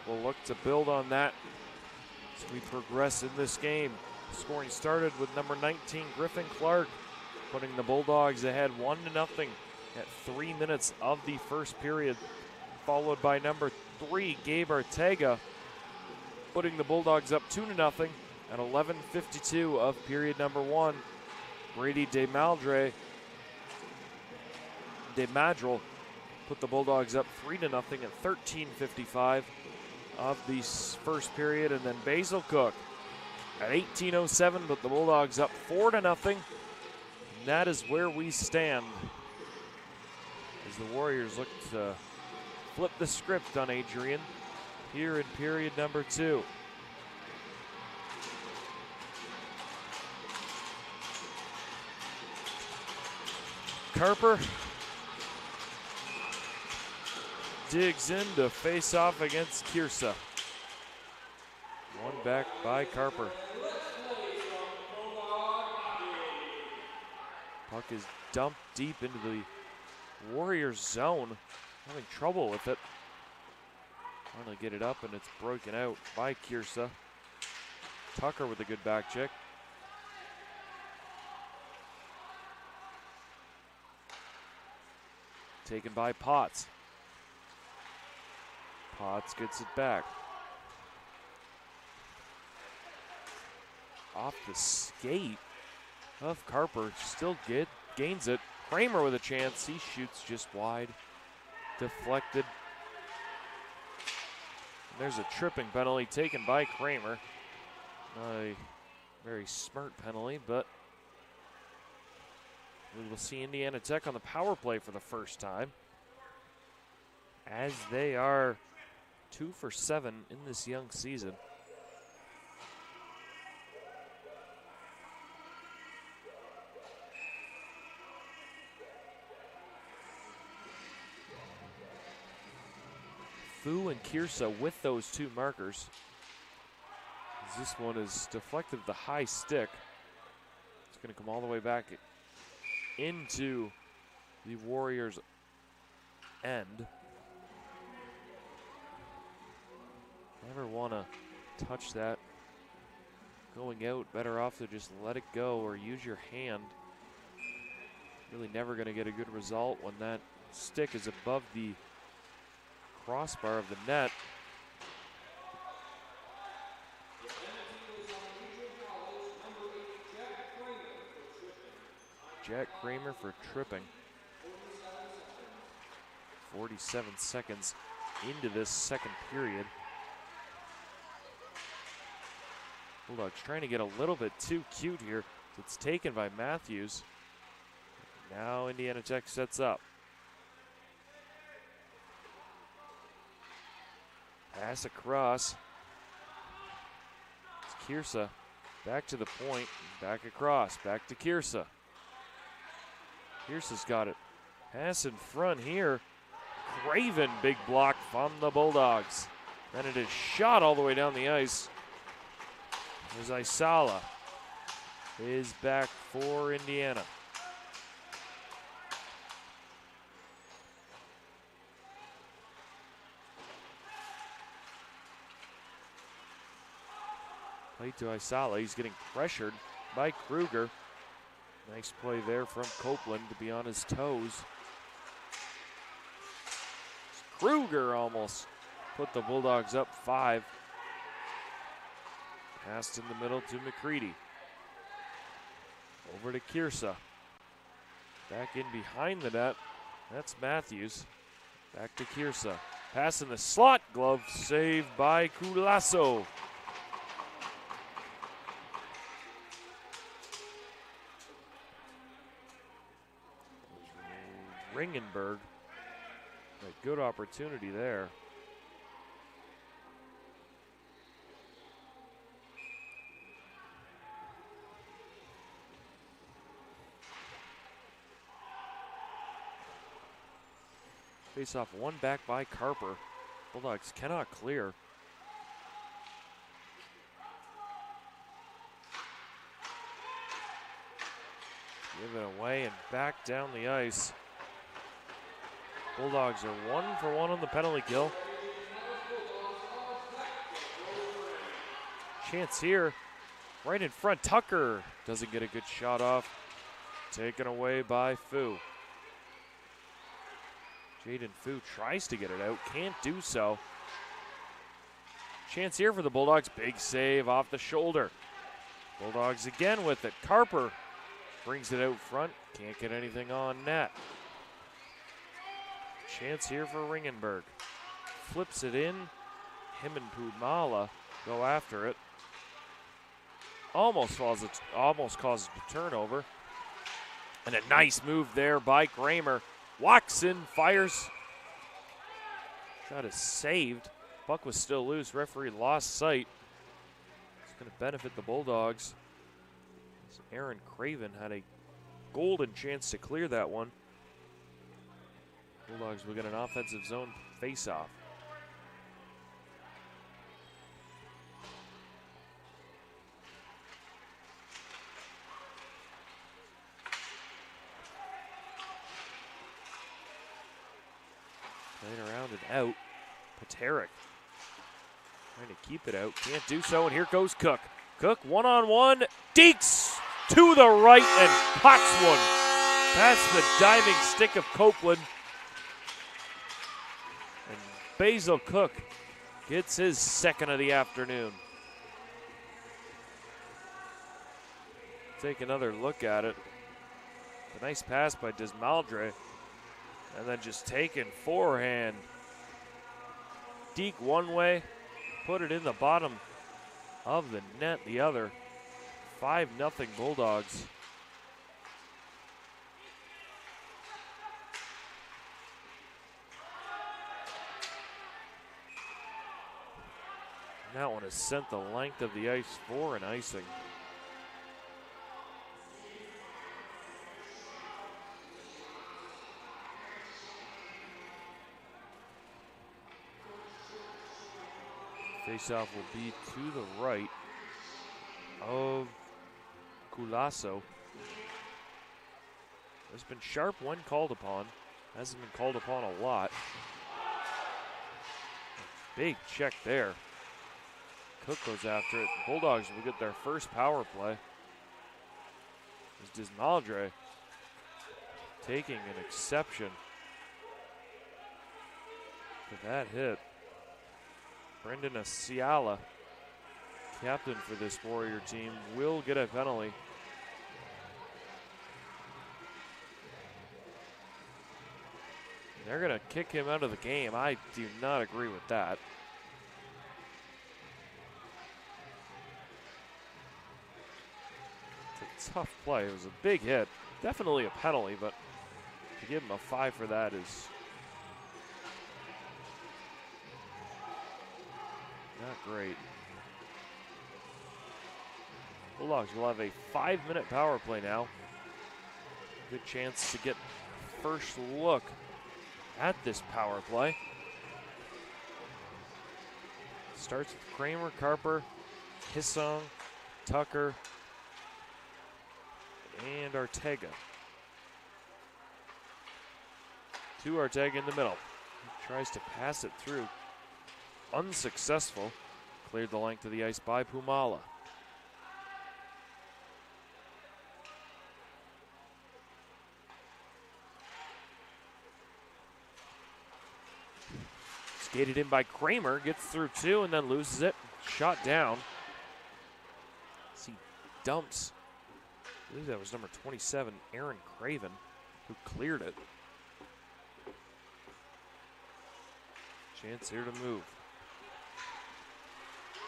S6: We'll look to build on that as we progress in this game. Scoring started with number 19, Griffin Clark, putting the Bulldogs ahead 1-0 at 3 minutes of the first period, followed by number 3, Gabe Ortega, putting the Bulldogs up 2-0 at 11:52 of period number 1. Brady DeMadril put the Bulldogs up 3-0 at 13:55 of the first period, and then Basil Cook at 18:07 put the Bulldogs up 4-0. And that is where we stand as the Warriors look to flip the script on Adrian here in period number 2. Carper digs in to face off against Kiersa. One back by Carper. Puck is dumped deep into the Warriors zone. Having trouble with it. Finally get it up and it's broken out by Kiersa. Tucker with a good back check. Taken by Potts. Potts gets it back. Off the skate of Carper. Still gains it. Kramer with a chance. He shoots just wide. Deflected. And there's a tripping penalty taken by Kramer. A very smart penalty, but we will see Indiana Tech on the power play for the first time, as they are 2 for 7 in this young season. Fu and Kiersa with those 2 markers. This one is deflected at the high stick. It's going to come all the way back into the Warriors' end. Never want to touch that. Going out, better off to just let it go or use your hand. Really never going to get a good result when that stick is above the crossbar of the net. Jack Kramer for tripping. 47 seconds into this second period. Bulldogs trying to get a little bit too cute here. It's taken by Matthews. Now Indiana Tech sets up. Pass across. It's Kiersa. Back to the point. Back across. Back to Kiersa. Kiersa's got it. Pass in front here. Craven, big block from the Bulldogs. Then it is shot all the way down the ice. As Isala is back for Indiana. Play to Isala. He's getting pressured by Kruger. Nice play there from Copeland to be on his toes. Kruger almost put the Bulldogs up 5. Passed in the middle to McCready. Over to Kiersa. Back in behind the net. That's Matthews. Back to Kiersa. Pass in the slot. Glove saved by Culasso. Ringenberg. A good opportunity there. Face off one back by Carper. Bulldogs cannot clear. Give it away and back down the ice. Bulldogs are 1 for 1 on the penalty kill. Chance here, right in front. Tucker doesn't get a good shot off. Taken away by Fu. Jaden Fu tries to get it out, can't do so. Chance here for the Bulldogs, big save off the shoulder. Bulldogs again with it. Carper brings it out front, can't get anything on net. Chance here for Ringenberg. Flips it in. Him and Pudmala go after it. Almost causes a turnover. And a nice move there by Kramer. Walks in, fires. Shot is saved. Puck was still loose. Referee lost sight. It's going to benefit the Bulldogs. Aaron Craven had a golden chance to clear that one. Bulldogs will get an offensive zone face-off. Playing around and out. Paterick trying to keep it out. Can't do so, and here goes Cook. Cook one-on-one. Deeks to the right and pots one. Past the diving stick of Copeland. And Basil Cook gets his second of the afternoon. Take another look at it. A nice pass by Desmaldre. And then just taken forehand. Deke one way, put it in the bottom of the net the other. 5-0 Bulldogs. And that one has sent the length of the ice for an icing. Faceoff will be to the right of Culasso. Has been sharp when called upon. Hasn't been called upon a lot. Big check there. Cook goes after it. Bulldogs will get their first power play. Is Desmaldre taking an exception to that hit. Brendan Asiala, captain for this Warrior team, will get a penalty. They're going to kick him out of the game. I do not agree with that. It's a tough play. It was a big hit. Definitely a penalty, but to give him a 5 for that is not great. Bulldogs will have a 5-minute power play now. Good chance to get first look at this power play. Starts with Kramer, Carper, Hissong, Tucker, and Arteaga. To Arteaga in the middle. He tries to pass it through. Unsuccessful. Cleared the length of the ice by Pumala. Skated in by Kramer, gets through 2 and then loses it. Shot down. As he dumps, I believe that was number 27, Aaron Craven, who cleared it. Chance here to move.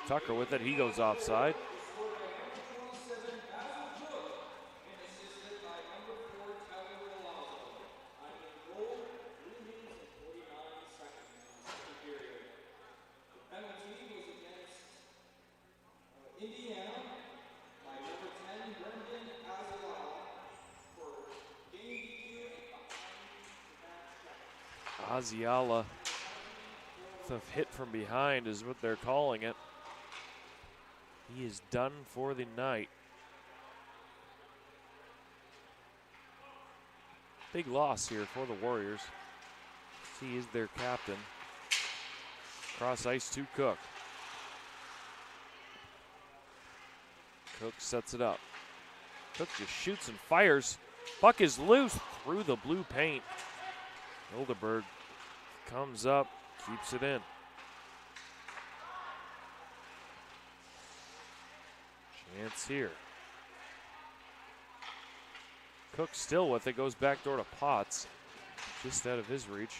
S6: Tucker with it, he goes offside. Asiala, the hit from behind is what they're calling it. He is done for the night. Big loss here for the Warriors. He is their captain. Cross ice to Cook. Cook sets it up. Cook just shoots and fires. Puck is loose through the blue paint. Hildeberg comes up, keeps it in. Chance here. Cook still with it, goes back door to Potts. Just out of his reach.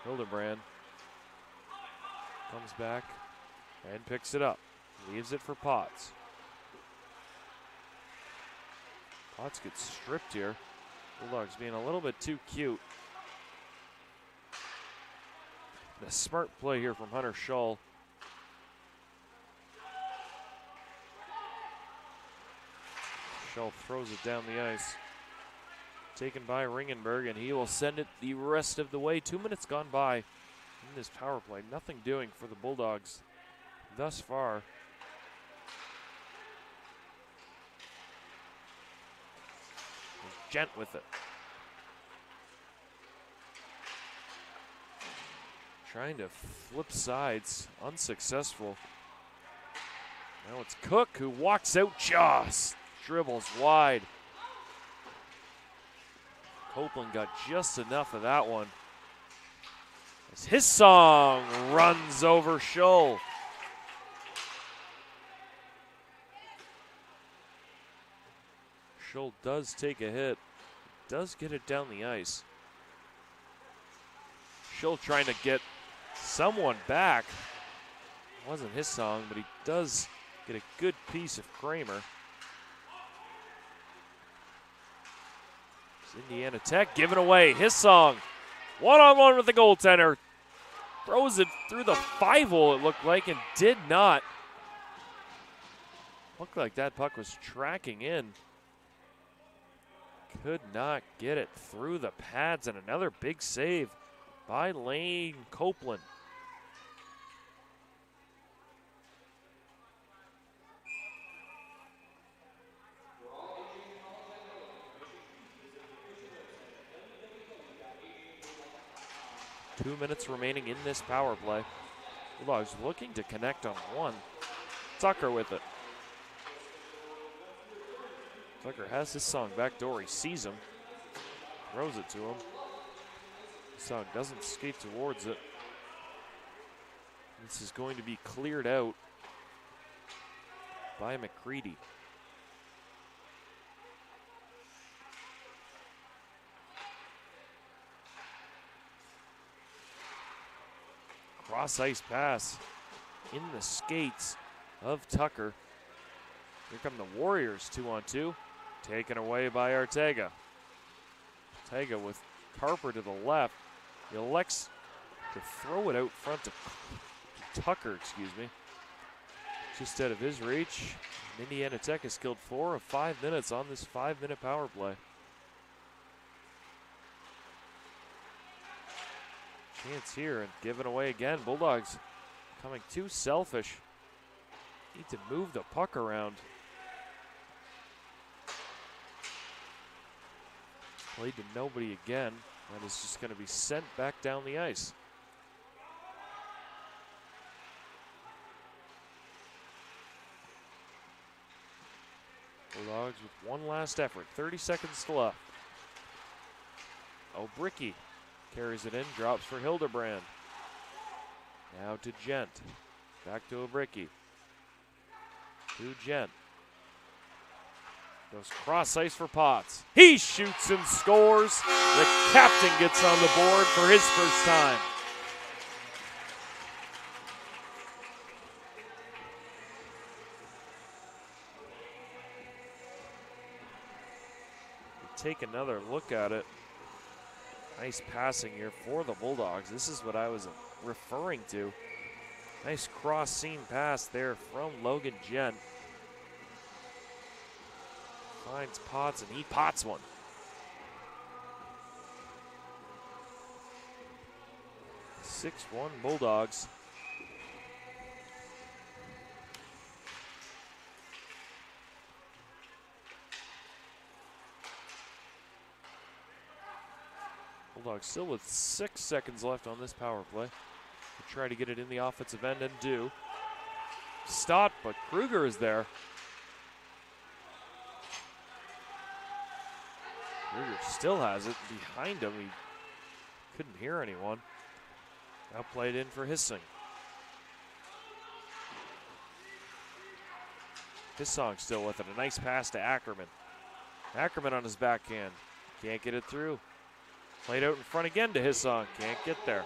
S6: Hildebrand comes back and picks it up. Leaves it for Potts. Potts gets stripped here. Bulldogs being a little bit too cute. And a smart play here from Hunter Shull. Shull throws it down the ice. taken by Ringenberg, and he will send it the rest of the way. 2 minutes gone by in this power play. Nothing doing for the Bulldogs thus far. Gent with it. Trying to flip sides, unsuccessful. Now it's Cook who walks out, just dribbles wide. Copeland got just enough of that one. As his song runs over Scholl. Scholl does take a hit, does get it down the ice. Scholl trying to get someone back. It wasn't his song, but he does get a good piece of Kramer. It's Indiana Tech giving away his song. One-on-one with the goaltender. Throws it through the 5-hole, it looked like, and did not. Looked like that puck was tracking in. Could not get it through the pads, and another big save by Lane Copeland. Two minutes remaining in this power play. Bulldogs looking to connect on one. Tucker with it. Tucker has his song backdoor. He sees him, throws it to him. Song doesn't skate towards it. This is going to be cleared out by McCready. Cross ice pass in the skates of Tucker. Here come the Warriors 2-on-2. Taken away by Ortega. Ortega with Carper to the left. He elects to throw it out front to Tucker, just out of his reach. Indiana Tech has killed 4 of 5 minutes on this 5-minute power play. Chance here and given away again. Bulldogs coming too selfish. Need to move the puck around. Played to nobody again. That is just going to be sent back down the ice. Bulldogs with one last effort. 30 seconds left. O'Bricky carries it in, drops for Hildebrand. Now to Gent. Back to O'Bricky. To Gent. Goes cross ice for Potts. He shoots and scores. The captain gets on the board for his first time. Take another look at it. Nice passing here for the Bulldogs. This is what I was referring to. Nice cross seam pass there from Logan Gent. Finds Potts, and he pots one. (6-1) Bulldogs. Bulldogs still with 6 seconds left on this power play. We'll try to get it in the offensive end and do. Stott, but Kruger is there. Kruger still has it behind him. He couldn't hear anyone. Now played in for Hissing. Hissong still with it. A nice pass to Ackerman. Ackerman on his backhand. Can't get it through. Played out in front again to Hissong. Can't get there.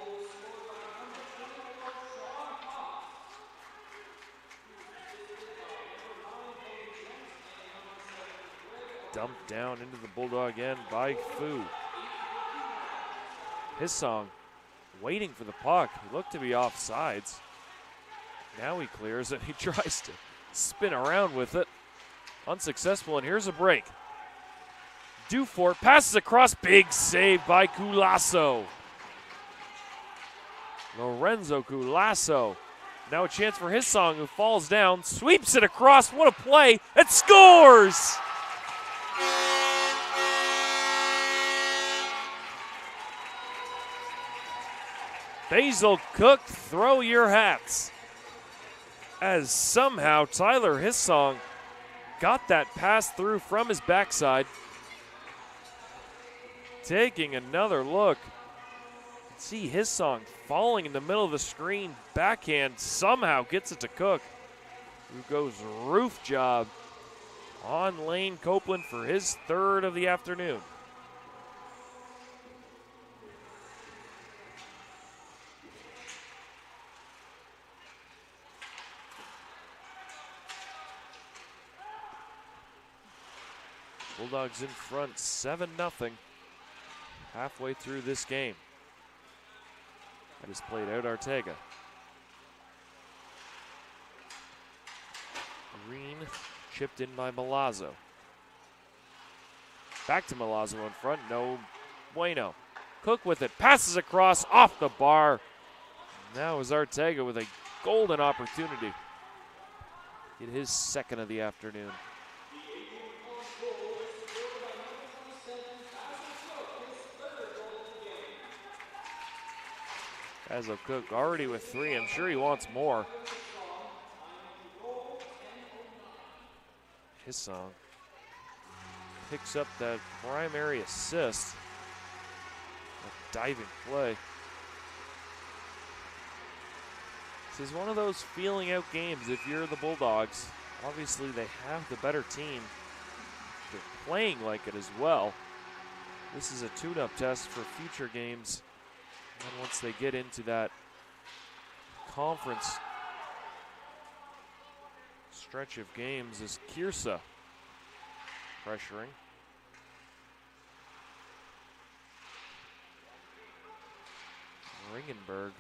S6: Dumped down into the Bulldog end by Fu. Hissong waiting for the puck. He looked to be off sides. Now he clears it. He tries to spin around with it. Unsuccessful, and here's a break. due for it. Passes across. Big save by Culasso. Lorenzo Culasso. Now a chance for his song, who falls down, sweeps it across. What a play, and scores! Basil Cook, throw your hats. As somehow Tyler Hissong got that pass through from his backside. Taking another look. See Hissong falling in the middle of the screen. Backhand somehow gets it to Cook, who goes roof job on Lane Copeland for his third of the afternoon. Bulldogs in front 7-0 halfway through this game. That is played out Ortega. Green chipped in by Milazzo. Back to Milazzo in front, no bueno. Cook with it, passes across off the bar. Now is Ortega with a golden opportunity. Get his second of the afternoon. Basil Cook already with 3. I'm sure he wants more. Hissong picks up that primary assist. A diving play. This is one of those feeling out games if you're the Bulldogs. Obviously they have the better team. They're playing like it as well. This is a tune-up test for future games. And once they get into that conference stretch of games, is Kiersa pressuring. Ringenberg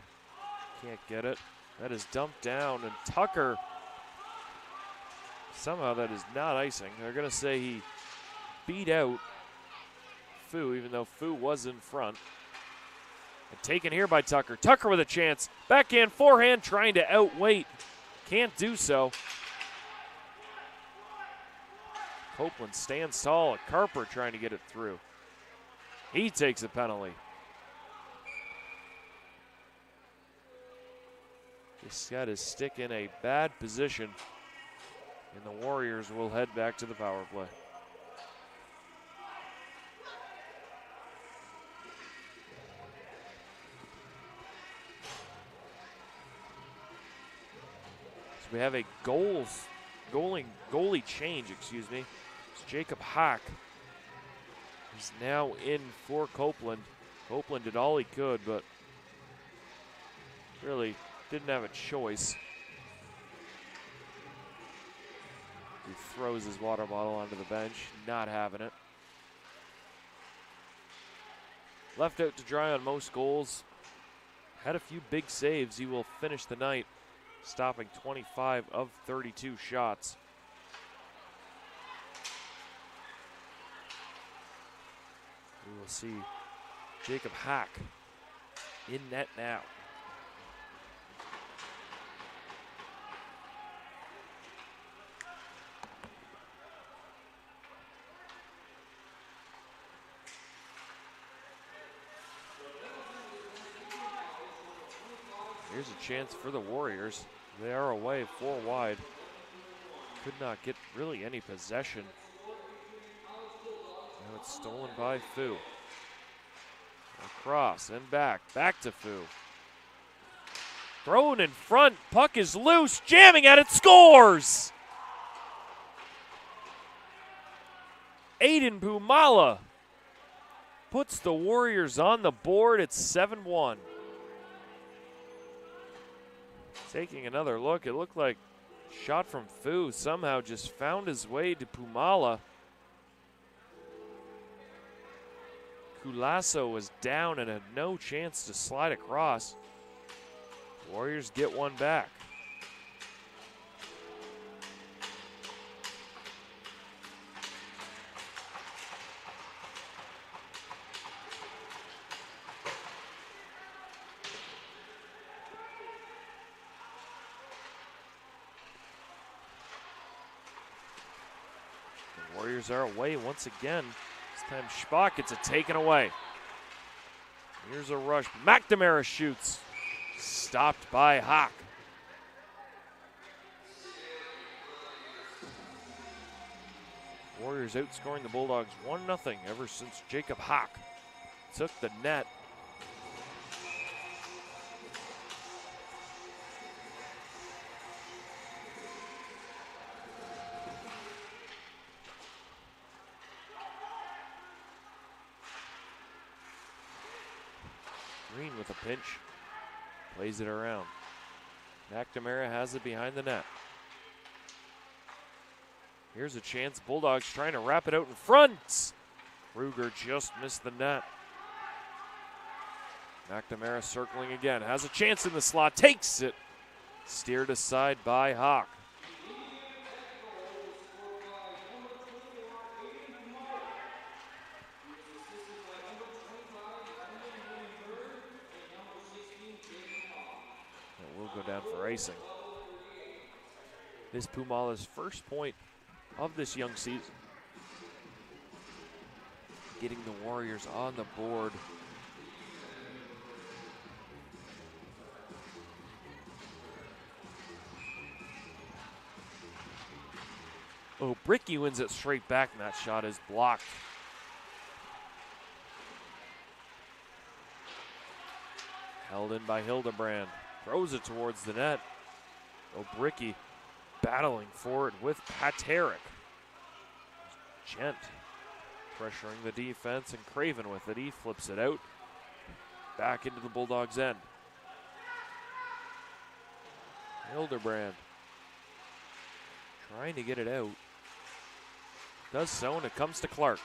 S6: can't get it. That is dumped down, and Tucker, somehow that is not icing. They're going to say he beat out Fu, even though Fu was in front. And taken here by Tucker. Tucker with a chance. Backhand, forehand, trying to outweight. Can't do so. Copeland stands tall. Carper trying to get it through. He takes a penalty. Just got his stick in a bad position. And the Warriors will head back to the power play. We have a goalie change, excuse me. It's Jacob Hack. He's now in for Copeland. Copeland did all he could, but really didn't have a choice. He throws his water bottle onto the bench, not having it. Left out to dry on most goals. Had a few big saves. He will finish the night stopping 25 of 32 shots. We will see Jacob Hack in net now. Here's a chance for the Warriors. They are away 4 wide. Could not get really any possession. Now it's stolen by Fu. Across and back to Fu. Thrown in front, puck is loose, jamming at it, scores! Aiden Pumala puts the Warriors on the board. It's 7-1. Taking another look, it looked like shot from Fu somehow just found his way to Pumala. Culasso was down and had no chance to slide across. Warriors get one back. Warriors are away once again. This time Schbach gets it taken away. Here's a rush. McNamara shoots. Stopped by Hawk. Warriors outscoring the Bulldogs 1-0 ever since Jacob Hawk took the net. Green with a pinch. Plays it around. McNamara has it behind the net. Here's a chance. Bulldogs trying to wrap it out in front. Ruger just missed the net. McNamara circling again. Has a chance in the slot. Takes it. Steered aside by Hawk. That will go down for icing. This Pumala's first point of this young season. Getting the Warriors on the board. Oh, Bricky wins it straight back, and that shot is blocked. Held in by Hildebrand. Throws it towards the net. Oh, Bricky battling for it with Paterick. Gent pressuring the defense, and Craven with it. He flips it out. Back into the Bulldogs' end. Hildebrand trying to get it out. Does so, and it comes to Clark.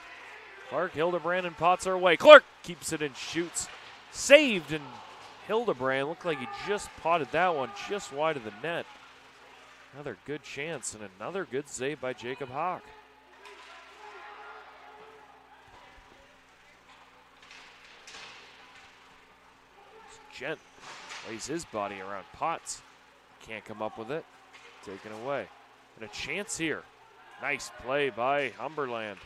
S6: Clark, Hildebrand, and Potts are away. Clark keeps it and shoots. Saved, and Hildebrand looked like he just potted that one just wide of the net. Another good chance and another good save by Jacob Hawk. Gent lays his body around Potts. Can't come up with it. Taken away. And a chance here. Nice play by Humberland.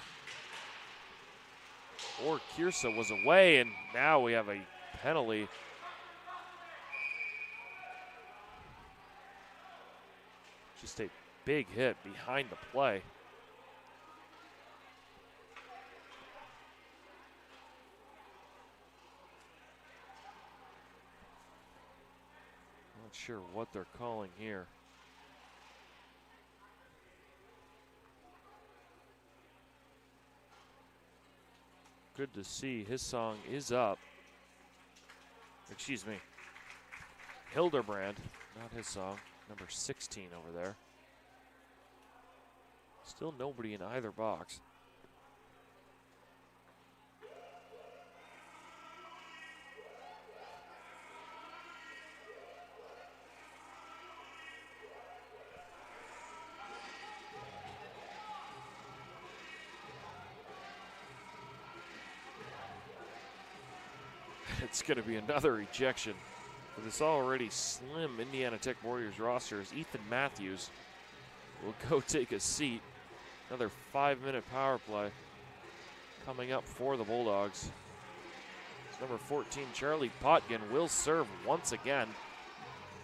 S6: Or Kiersa was away, and now we have a penalty. Just a big hit behind the play. Not sure what they're calling here. Good to see his song is up. Excuse me. Hildebrand, not his song. Number 16 over there. Still nobody in either box. It's going to be another ejection for this already slim Indiana Tech Warriors roster as Ethan Matthews will go take a seat. Another 5-minute power play coming up for the Bulldogs. Number 14, Charlie Potkin, will serve once again.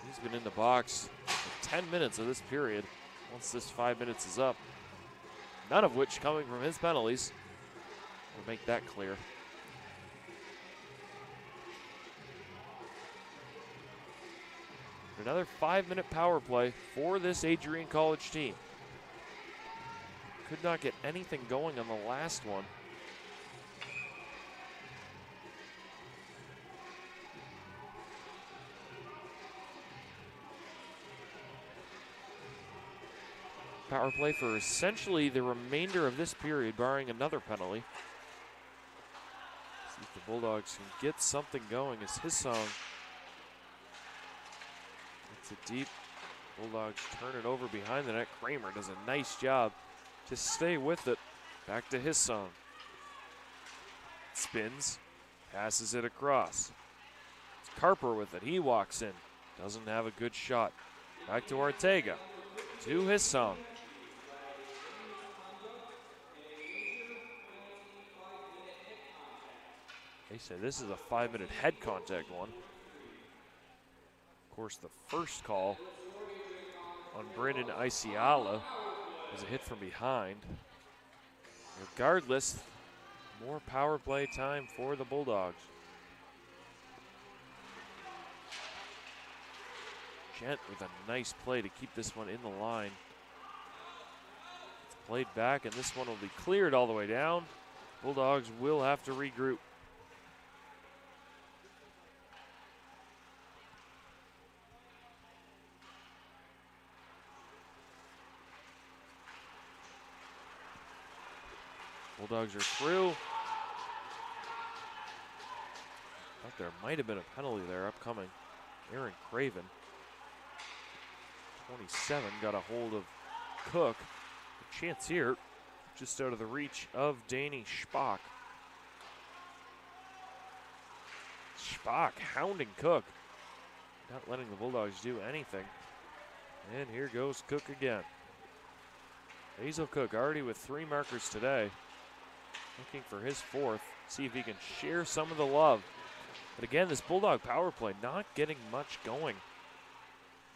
S6: He's been in the box for 10 minutes of this period once this 5 minutes is up. None of which coming from his penalties. We'll make that clear. Another 5-minute power play for this Adrian College team. Could not get anything going on the last one. Power play for essentially the remainder of this period, barring another penalty. See if the Bulldogs can get something going as his song. It's a deep. Bulldogs turn it over behind the net. Kramer does a nice job to stay with it. Back to his song. Spins, passes it across. It's Carper with it. He walks in. Doesn't have a good shot. Back to Ortega. To his song. They say this is a 5-minute head contact one. Of course, the first call on Brandon Isiala was a hit from behind. Regardless, more power play time for the Bulldogs. Gent with a nice play to keep this one in the line. It's played back, and this one will be cleared all the way down. Bulldogs will have to regroup. Bulldogs are through. Thought there might have been a penalty there upcoming. Aaron Craven, 27, got a hold of Cook. A chance here, just out of the reach of Danny Spock. Spock hounding Cook, not letting the Bulldogs do anything. And here goes Cook again. Hazel Cook already with 3 markers today. Looking for his 4th, see if he can share some of the love. But again, this Bulldog power play not getting much going.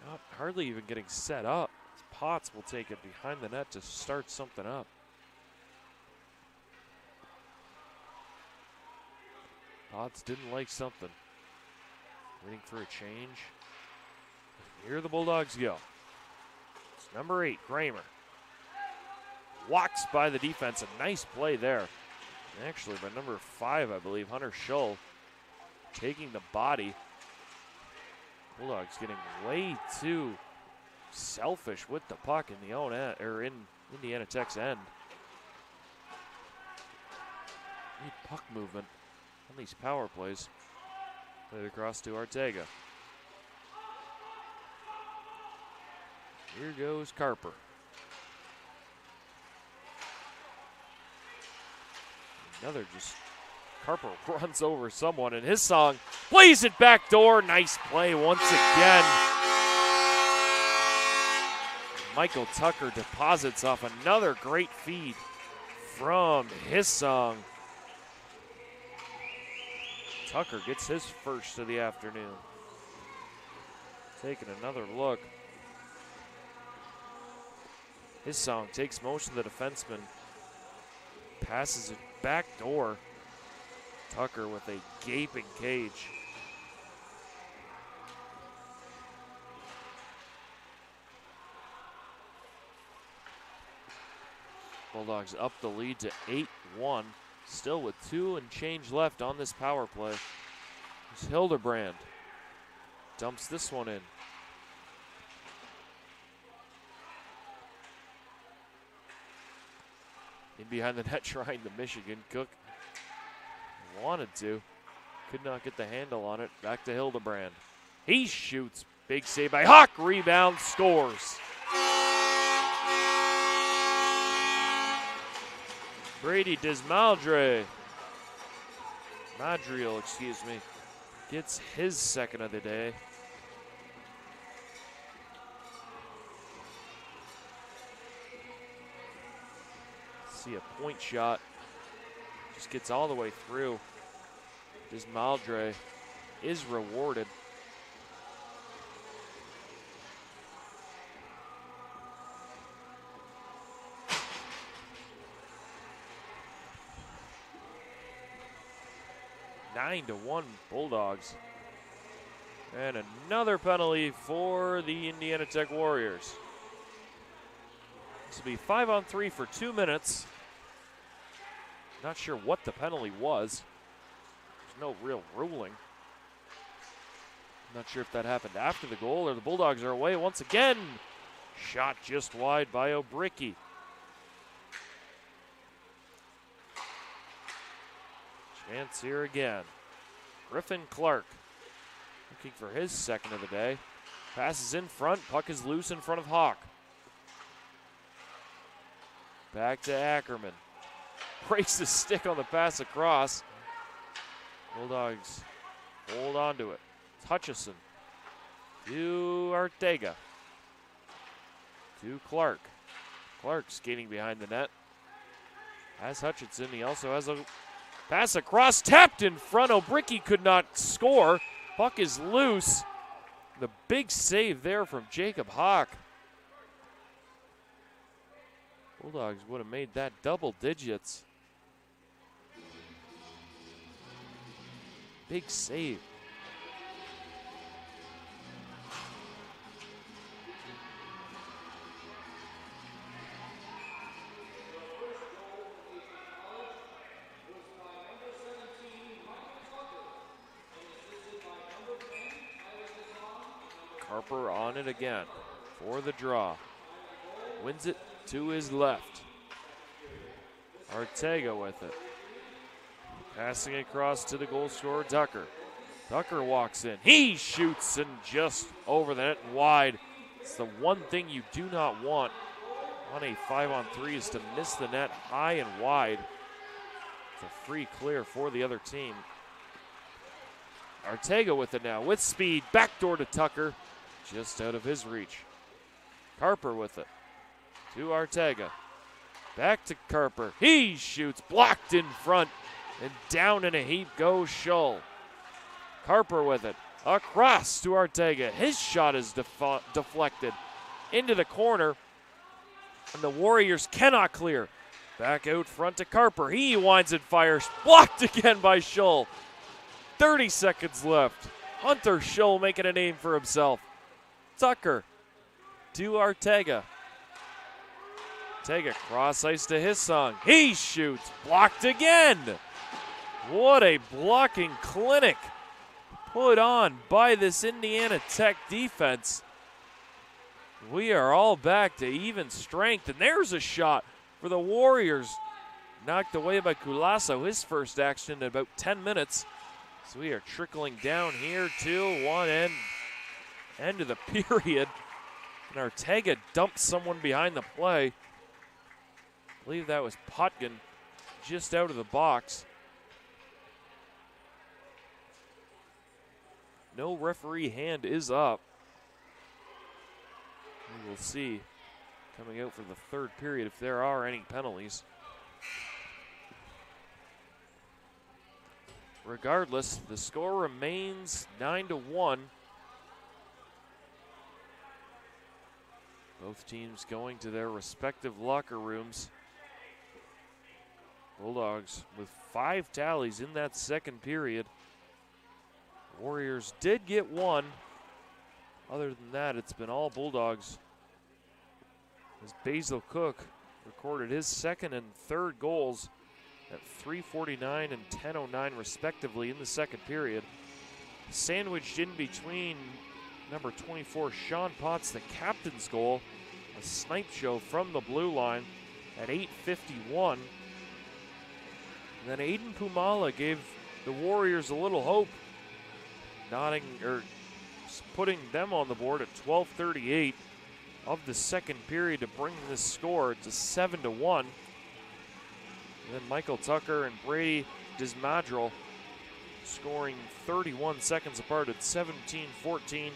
S6: Not hardly even getting set up. Potts will take it behind the net to start something up. Potts didn't like something. Waiting for a change. Here the Bulldogs go. It's number 8, Kramer. Walks by the defense, a nice play there. Actually, by number 5, I believe, Hunter Schull taking the body. Bulldogs getting way too selfish with the puck in the own end, or in Indiana Tech's end. Need puck movement on these power plays. Played across to Ortega. Here goes Carper. Another just, Carper runs over someone, and his song plays it back door. Nice play once again. Michael Tucker deposits off another great feed from his song. Tucker gets his first of the afternoon. Taking another look. His song takes most of the defenseman. Passes it back door. Tucker with a gaping cage. Bulldogs up the lead to 8-1. Still with 2 and change left on this power play. It's Hildebrand. Dumps this one in. In behind the net trying the Michigan. Cook wanted to. Could not get the handle on it. Back to Hildebrand. He shoots. Big save by Hawk. Rebound. Scores. Brady Desmadriel, gets his second of the day. See a point shot, just gets all the way through. Desmadriel is rewarded. 9-1 Bulldogs. And another penalty for the Indiana Tech Warriors. This will be 5-on-3 for 2 minutes. Not sure what the penalty was. There's no real ruling. Not sure if that happened after the goal or the Bulldogs are away once again. Shot just wide by O'Bricky. Chance here again. Griffin Clark looking for his second of the day. Passes in front. Puck is loose in front of Hawk. Back to Ackerman. Breaks the stick on the pass across. Bulldogs hold on to it. It's Hutchison to Ortega. To Clark. Clark skating behind the net. Has Hutchinson. He also has a Pass across, tapped in front. O'Bricky could not score. Puck is loose. The big save there from Jacob Hawk. Bulldogs would have made that double digits. Big save. Harper on it again for the draw. Wins it to his left. Ortega with it. Passing across to the goal scorer, Tucker. Tucker walks in. He shoots and just over the net and wide. It's the one thing you do not want on a 5-on-3 is to miss the net high and wide. It's a free clear for the other team. Ortega with it now, with speed. Backdoor to Tucker. Just out of his reach. Carper with it. To Ortega. Back to Carper. He shoots. Blocked in front. And down in a heap goes Shull. Carper with it. Across to Ortega. His shot is deflected into the corner. And the Warriors cannot clear. Back out front to Carper. He winds and fires. Blocked again by Shull. 30 seconds left. Hunter Shull making a name for himself. Tucker to Ortega. Ortega cross ice to Hissong. He shoots. Blocked again. What a blocking clinic put on by this Indiana Tech defense. We are all back to even strength. And there's a shot for the Warriors. Knocked away by Culasso. His first action in about 10 minutes. So we are trickling down here to one end of the period. And Ortega dumped someone behind the play. I believe that was Potkin just out of the box. No referee hand is up. We will see coming out for the third period if there are any penalties. Regardless, the score remains 9-1. Both teams going to their respective locker rooms. Bulldogs with 5 tallies in that second period. Warriors did get one. Other than that, it's been all Bulldogs. As Basil Cook recorded his second and third goals at 3:49 and 10:09 respectively in the second period. Sandwiched in between number 24, Sean Potts, the captain's goal, a snipe show from the blue line at 8:51. And then Aiden Pumala gave the Warriors a little hope, putting them on the board at 12:38 of the second period to bring this score to 7-1. And then Michael Tucker and Brady Dismadrel scoring 31 seconds apart at 17-14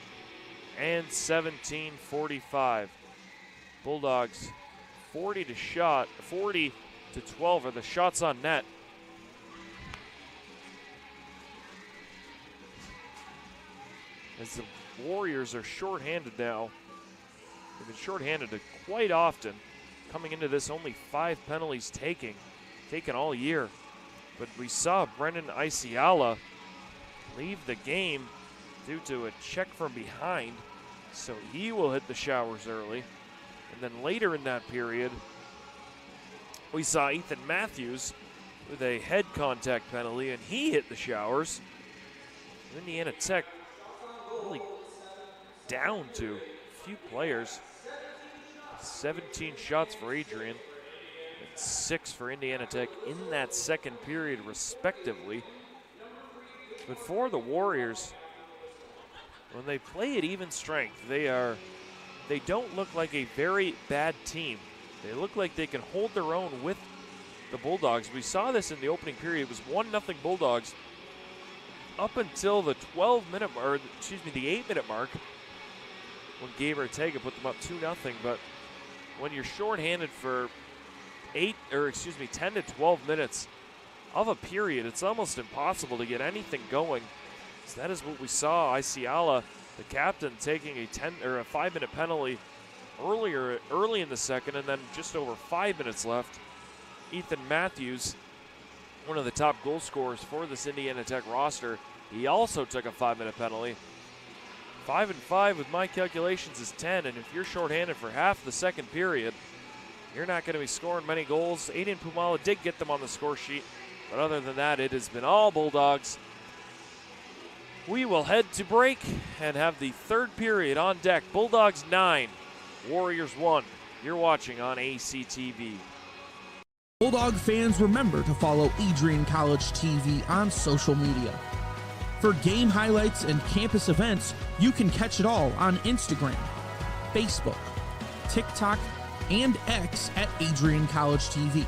S6: and 17-45. Bulldogs 40 to 12 are the shots on net. As the Warriors are shorthanded now. They've been shorthanded quite often. Coming into this, only 5 penalties taken all year. But we saw Brendan Isiala leave the game due to a check from behind. So he will hit the showers early. And then later in that period, we saw Ethan Matthews with a head contact penalty, and he hit the showers. Indiana Tech really down to a few players. 17 shots for Adrian and 6 for Indiana Tech in that second period respectively. But for the Warriors, when they play at even strength, they don't look like a very bad team. They look like they can hold their own with the Bulldogs. We saw this in the opening period. It was 1-0 Bulldogs up until the 8-minute mark when Gabe Ortega put them up 2-0. But when you're shorthanded for 10 to 12 minutes, of a period. It's almost impossible to get anything going. So that is what we saw. ACHA, the captain, taking a 5-minute penalty early in the second, and then just over 5 minutes left. Ethan Matthews, one of the top goal scorers for this Indiana Tech roster, he also took a 5-minute penalty. 5 and 5 with my calculations is 10, and if you're shorthanded for half the second period, you're not going to be scoring many goals. Aiden Pumala did get them on the score sheet, but other than that, it has been all Bulldogs. We will head to break and have the third period on deck. Bulldogs 9, Warriors 1. You're watching on ACTV.
S3: Bulldog fans, remember to follow Adrian College TV on social media. For game highlights and campus events, you can catch it all on Instagram, Facebook, TikTok, and X at AdrianCollegeTV.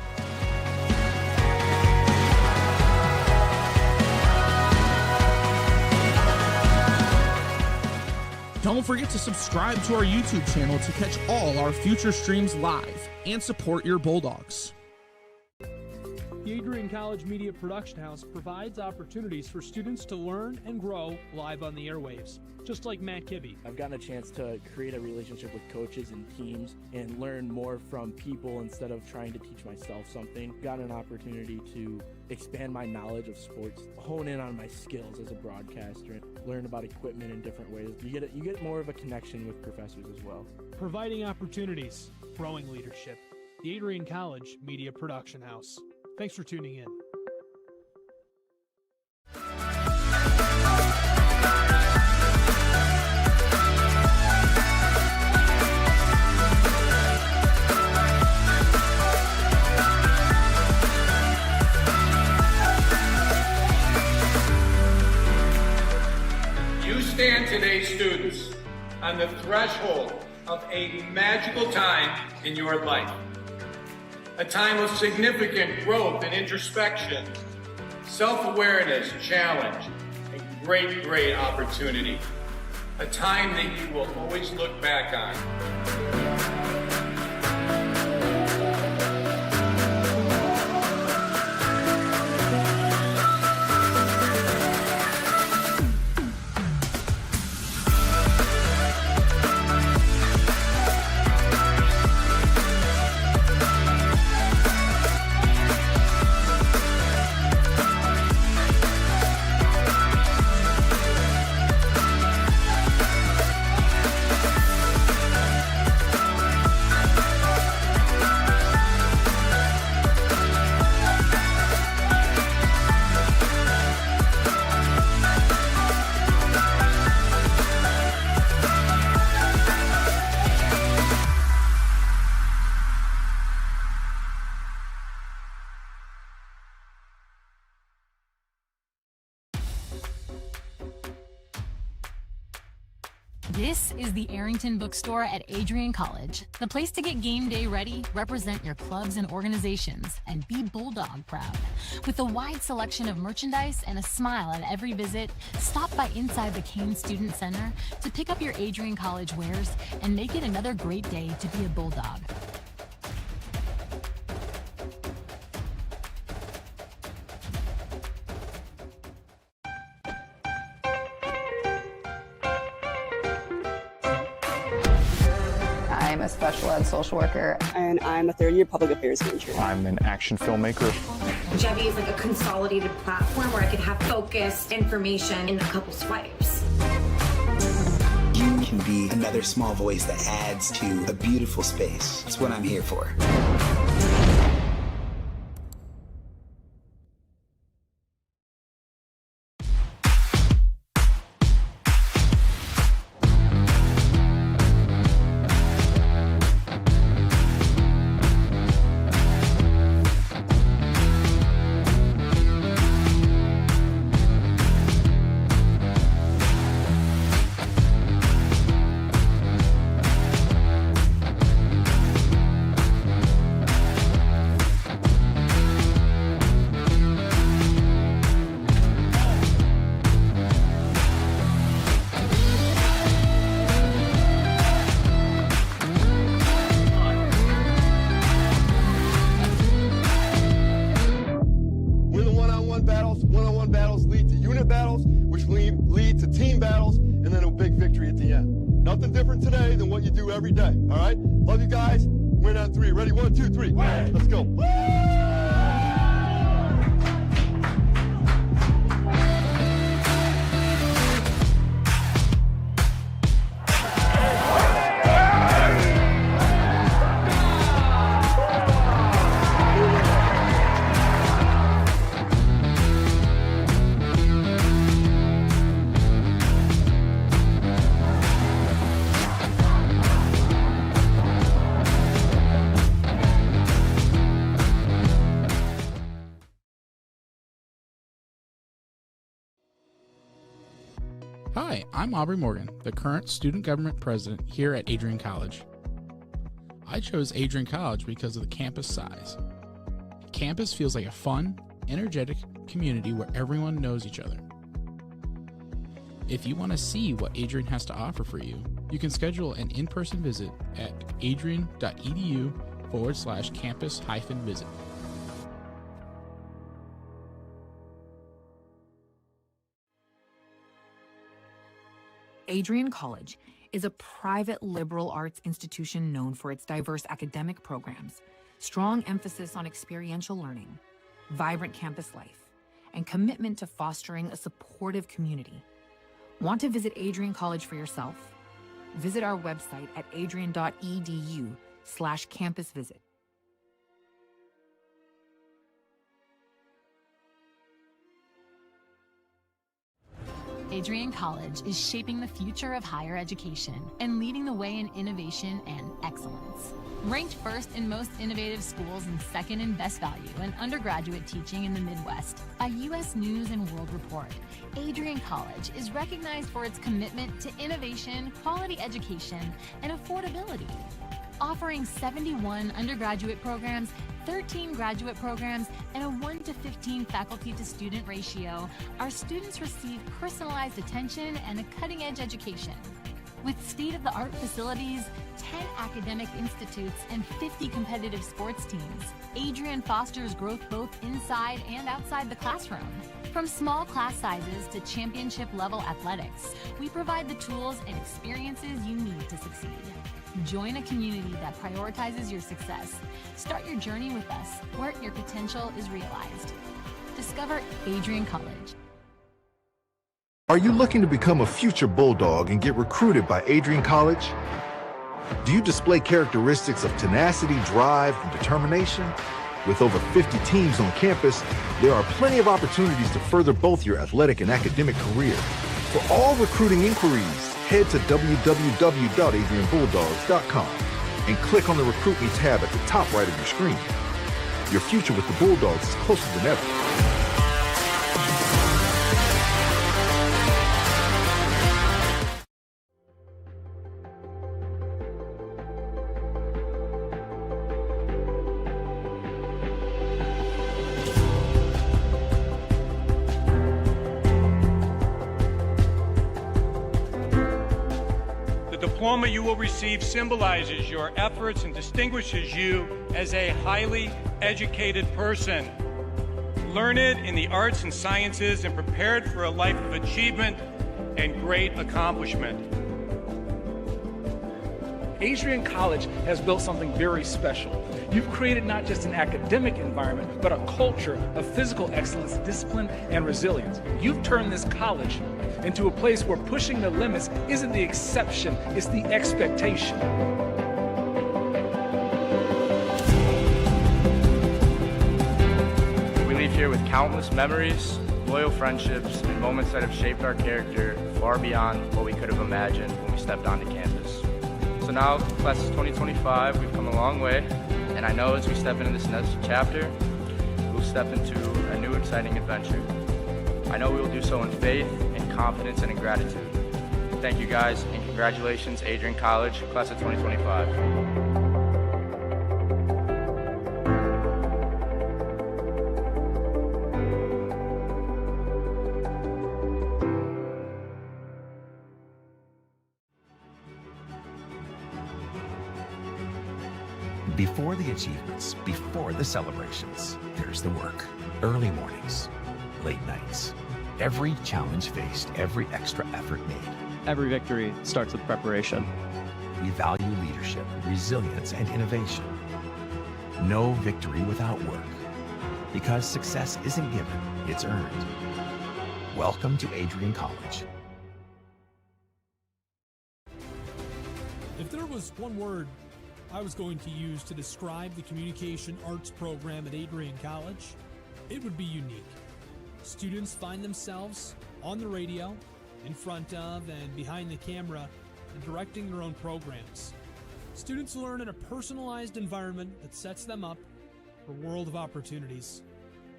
S3: Don't forget to subscribe to our YouTube channel to catch all our future streams live and support your Bulldogs.
S7: The Adrian College Media Production House provides opportunities for students to learn and grow live on the airwaves, just like Matt Kibbe.
S8: I've gotten a chance to create a relationship with coaches and teams and learn more from people instead of trying to teach myself something. Got an opportunity to expand my knowledge of sports, hone in on my skills as a broadcaster, and learn about equipment in different ways. You get more of a connection with professors as well.
S7: Providing opportunities, growing leadership. The Adrian College Media Production House. Thanks for tuning in.
S9: You stand today, students, on the threshold of a magical time in your life. A time of significant growth and introspection, self-awareness, challenge, and great, great opportunity. A time that you will always look back on.
S10: This is the Arrington Bookstore at Adrian College, the place to get game day ready, represent your clubs and organizations, and be Bulldog proud. With a wide selection of merchandise and a smile at every visit, stop by inside the Kane Student Center to pick up your Adrian College wares and make it another great day to be a Bulldog.
S11: I'm a special ed social worker.
S12: And I'm a third-year public affairs major.
S20: I'm an action filmmaker.
S14: Jevi is like a consolidated platform where I could have focused information in a couple swipes.
S15: You can be another small voice that adds to a beautiful space. That's what I'm here for.
S16: today than what you do every day. All right? Love you guys. Win on three. Ready? 1, 2, 3. Let's go.
S20: Hi, I'm Aubrey Morgan, the current student government president here at Adrian College. I chose Adrian College because of the campus size. Campus feels like a fun, energetic community where everyone knows each other. If you want to see what Adrian has to offer for you, you can schedule an in-person visit at adrian.edu/campus-visit.
S17: Adrian College is a private liberal arts institution known for its diverse academic programs, strong emphasis on experiential learning, vibrant campus life, and commitment to fostering a supportive community. Want to visit Adrian College for yourself? Visit our website at adrian.edu/campus-visit.
S10: Adrian College is shaping the future of higher education and leading the way in innovation and excellence. Ranked first in most innovative schools and second in best value in undergraduate teaching in the Midwest by U.S. News and World Report, Adrian College is recognized for its commitment to innovation, quality education, and affordability. Offering 71 undergraduate programs, 13 graduate programs, and a 1-to-15 faculty-to-student ratio, our students receive personalized attention and a cutting-edge education. With state-of-the-art facilities, 10 academic institutes, and 50 competitive sports teams, Adrian fosters growth both inside and outside the classroom. From small class sizes to championship-level athletics, we provide the tools and experiences you need to succeed. Join a community that prioritizes your success. Start your journey with us, where your potential is realized. Discover Adrian College.
S18: Are you looking to become a future Bulldog and get recruited by Adrian College? Do you display characteristics of tenacity, drive, and determination? With over 50 teams on campus, there are plenty of opportunities to further both your athletic and academic career. For all recruiting inquiries, head to www.adrianbulldogs.com and click on the Recruit Me tab at the top right of your screen. Your future with the Bulldogs is closer than ever.
S9: The diploma you will receive symbolizes your efforts and distinguishes you as a highly educated person, learned in the arts and sciences and prepared for a life of achievement and great accomplishment.
S13: Adrian College has built something very special. You've created not just an academic environment, but a culture of physical excellence, discipline, and resilience. You've turned this college into a place where pushing the limits isn't the exception, it's the expectation.
S19: We leave here with countless memories, loyal friendships, and moments that have shaped our character far beyond what we could have imagined when we stepped onto campus. So now, class of 2025, we've come a long way, and I know as we step into this next chapter, we'll step into a new exciting adventure. I know we will do so in faith, in confidence, and in gratitude. Thank you guys, and congratulations, Adrian College, class of 2025.
S1: Before the achievements, before the celebrations, there's the work. Early mornings, late nights. Every challenge faced, every extra effort made.
S2: Every victory starts with preparation.
S1: we value leadership, resilience, and innovation. No victory without work. Because success isn't given, it's earned. Welcome to Adrian College.
S7: If there was one word I was going to use to describe the communication arts program at Adrian College, it would be unique. Students find themselves on the radio, in front of and behind the camera, and directing their own programs. Students learn in a personalized environment that sets them up for a world of opportunities.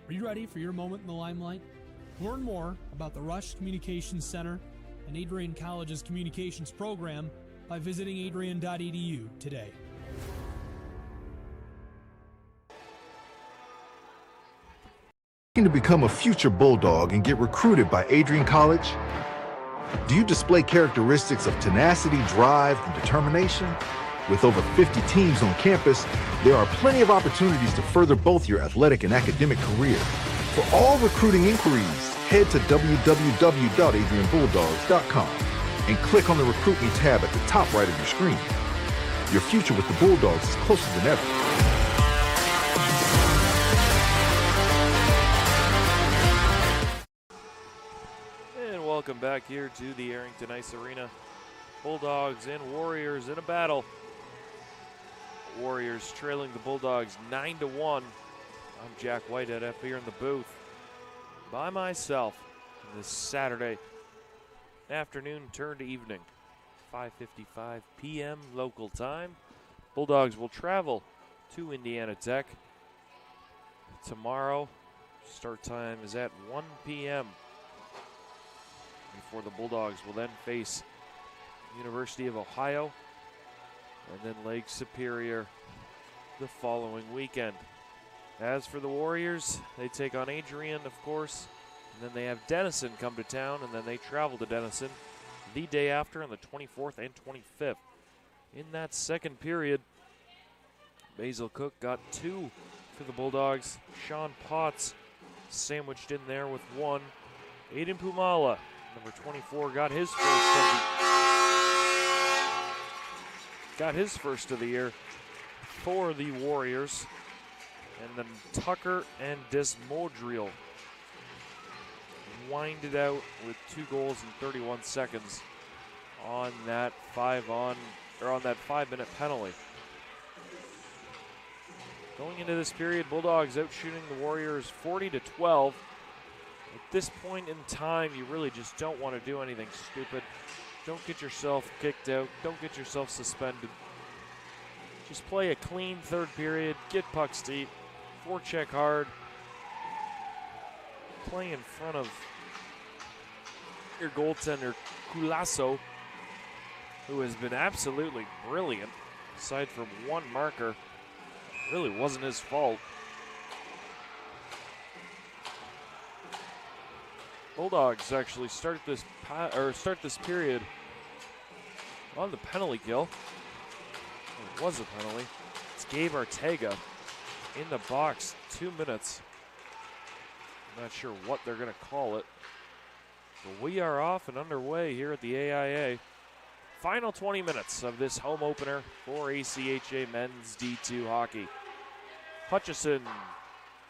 S7: Are you ready for your moment in the limelight? Learn more about the Rush Communications Center and Adrian College's communications program by visiting adrian.edu today.
S18: Looking to become a future Bulldog and get recruited by Adrian College? Do you display characteristics of tenacity, drive, and determination? With over 50 teams on campus, there are plenty of opportunities to further both your athletic and academic career. For all recruiting inquiries, head to www.adrianbulldogs.com and click on the Recruit Me tab at the top right of your screen. Your future with the Bulldogs is closer than ever.
S6: Welcome back here to the Arrington Ice Arena. Bulldogs and Warriors in a battle. Warriors trailing the Bulldogs 9-1. I'm Jack Whitehead up here in the booth by myself this Saturday afternoon turn to evening, 5:55 p.m. local time. Bulldogs will travel to Indiana Tech tomorrow. Start time is at 1 p.m. before the Bulldogs will then face University of Ohio and then Lake Superior the following weekend. As for the Warriors, they take on Adrian, of course, and then they have Denison come to town, and then they travel to Denison the day after on the 24th and 25th. In that second period, Basil Cook got 2 for the Bulldogs. Sean Potts sandwiched in there with 1. Aiden Pumala, number 24, got his first of the year for the Warriors. And then Tucker and Desmodriel winded out with 2 goals in 31 seconds on that 5-minute penalty. Going into this period, Bulldogs outshooting the Warriors 40-12. At this point in time, you really just don't want to do anything stupid. Don't get yourself kicked out. Don't get yourself suspended. Just play a clean third period. Get pucks deep. Forecheck hard. Play in front of your goaltender, Culasso, who has been absolutely brilliant. Aside from 1 marker, really wasn't his fault. Bulldogs actually start this period on the penalty kill. It was a penalty. It's Gabe Arteaga in the box, 2 minutes. I'm not sure what they're going to call it. But we are off and underway here at the AIA. Final 20 minutes of this home opener for ACHA men's D2 hockey. Hutchison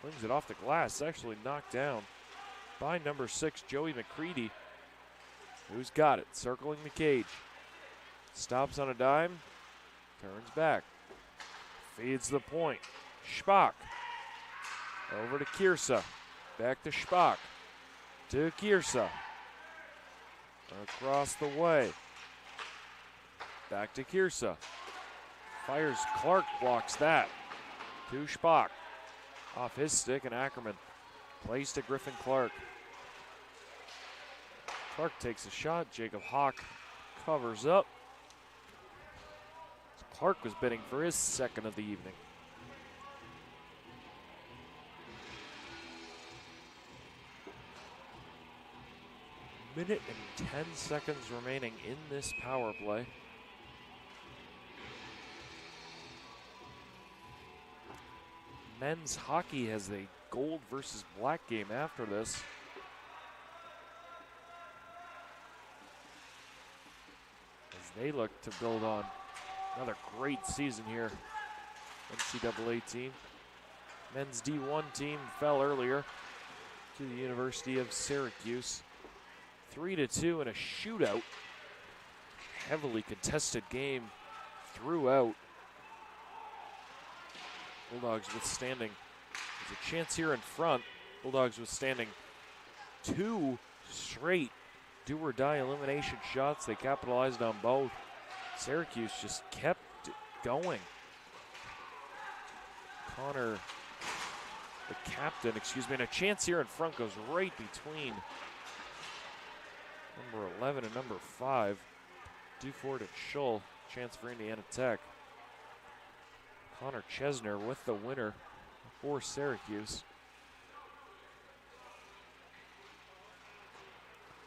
S6: flings it off the glass, actually knocked down by number 6, Joey McCready, who's got it, circling the cage. Stops on a dime, turns back, feeds the point. Schbach over to Kiersa, back to Schbach, to Kiersa, across the way, back to Kiersa, fires Clark, blocks that, to Schbach, off his stick, and Ackerman plays to Griffin Clark. Clark takes a shot, Jacob Hawk covers up. Clark was bidding for his second of the evening. Minute and 10 seconds remaining in this power play. Men's hockey has a gold versus black game after this. As they look to build on Another great season here. NCAA team. Men's D1 team fell earlier to the University of Syracuse. 3-2 in a shootout. Heavily contested game throughout. Bulldogs withstanding. There's a chance here in front. Bulldogs withstanding 2 straight do-or-die elimination shots. They capitalized on both. Syracuse just kept going. Connor, the captain, and a chance here in front goes right between number 11 and number 5. Duford and Schull, chance for Indiana Tech. Connor Chesner with the winner for Syracuse.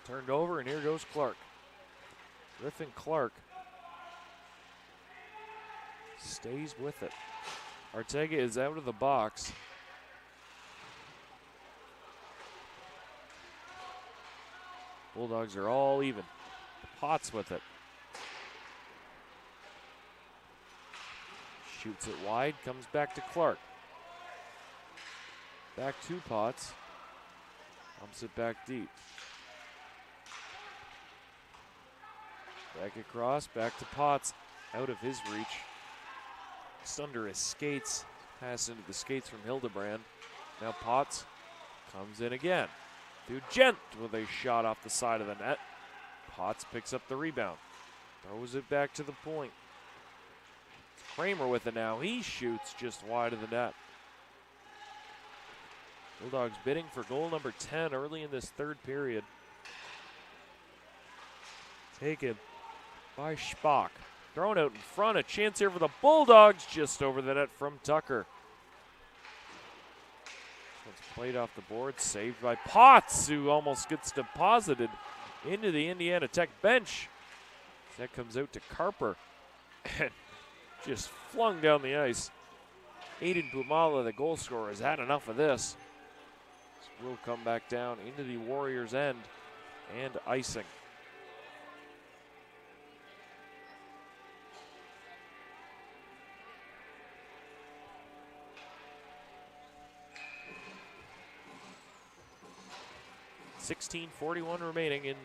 S6: Turned over, and here goes Clark. Griffin Clark stays with it. Arteaga is out of the box. Bulldogs are all even. Potts with it. Shoots it wide, comes back to Clark. Back to Potts. Pumps it back deep. Back across, back to Potts. Out of his reach. Just under his skates. Pass into the skates from Hildebrand. Now Potts comes in again. To Gent with a shot off the side of the net. Potts picks up the rebound. Throws it back to the point. Kramer with it now. He shoots just wide of the net. Bulldogs bidding for goal number 10 early in this third period. Taken by Spock. Thrown out in front. A chance here for the Bulldogs just over the net from Tucker. It's played off the board. Saved by Potts, who almost gets deposited into the Indiana Tech bench. That comes out to Carper. And just flung down the ice. Aiden Pumala, the goal scorer, has had enough of this. This will come back down into the Warriors' end and icing. .41 remaining in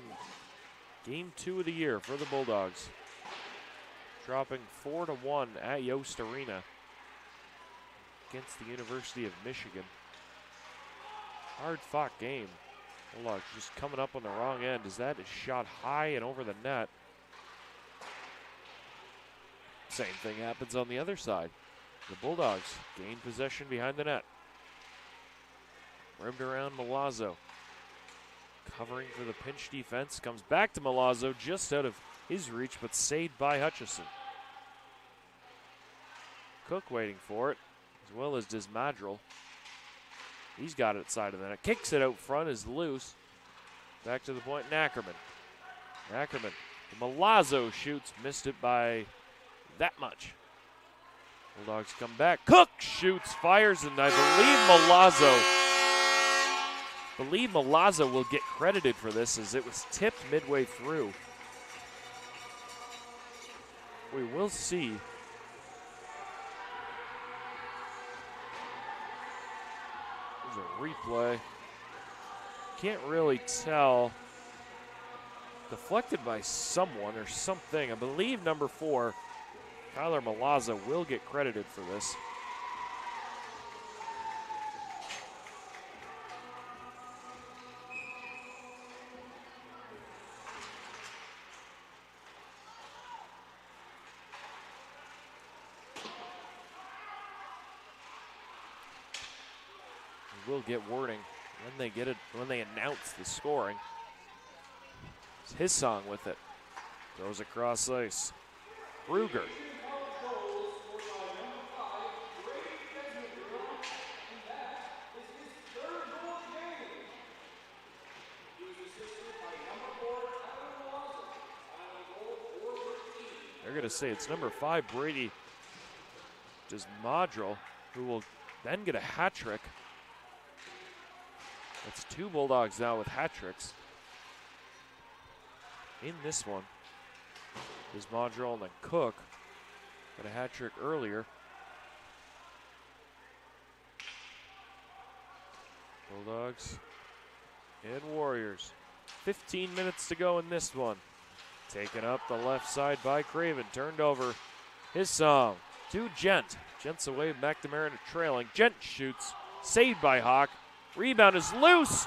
S6: Game 2 of the year for the Bulldogs. Dropping 4-1 at Yost Arena against the University of Michigan. Hard-fought game. Bulldogs just coming up on the wrong end as that is shot high and over the net. Same thing happens on the other side. The Bulldogs gain possession behind the net. Rimmed around Milazzo. Covering for the pinch defense. Comes back to Milazzo, just out of his reach, but saved by Hutchison. Cook waiting for it, as well as Desmadrel. He's got it side of the net. Kicks it out front, is loose. Back to the point, and Ackerman. Ackerman. Milazzo shoots, missed it by that much. Bulldogs come back. Cook shoots, fires, and I believe Milazzo will get credited for this as it was tipped midway through. We will see. There's a replay. Can't really tell. Deflected by someone or something. I believe number 4, Tyler Milazzo, will get credited for this. Will get wording when they get it, when they announce the scoring. It's his song with it. Throws across ice. Ruger. They're going to say it's number 5, Brady Desmadrel, who will then get a hat trick. That's 2 Bulldogs now with hat tricks in this one. Desmadrel and then Cook. Got a hat trick earlier. Bulldogs and Warriors. 15 minutes to go in this one. Taken up the left side by Craven. Turned over. His song to Gent. Gent's away. McNamara trailing. Gent shoots. Saved by Hawk. Rebound is loose.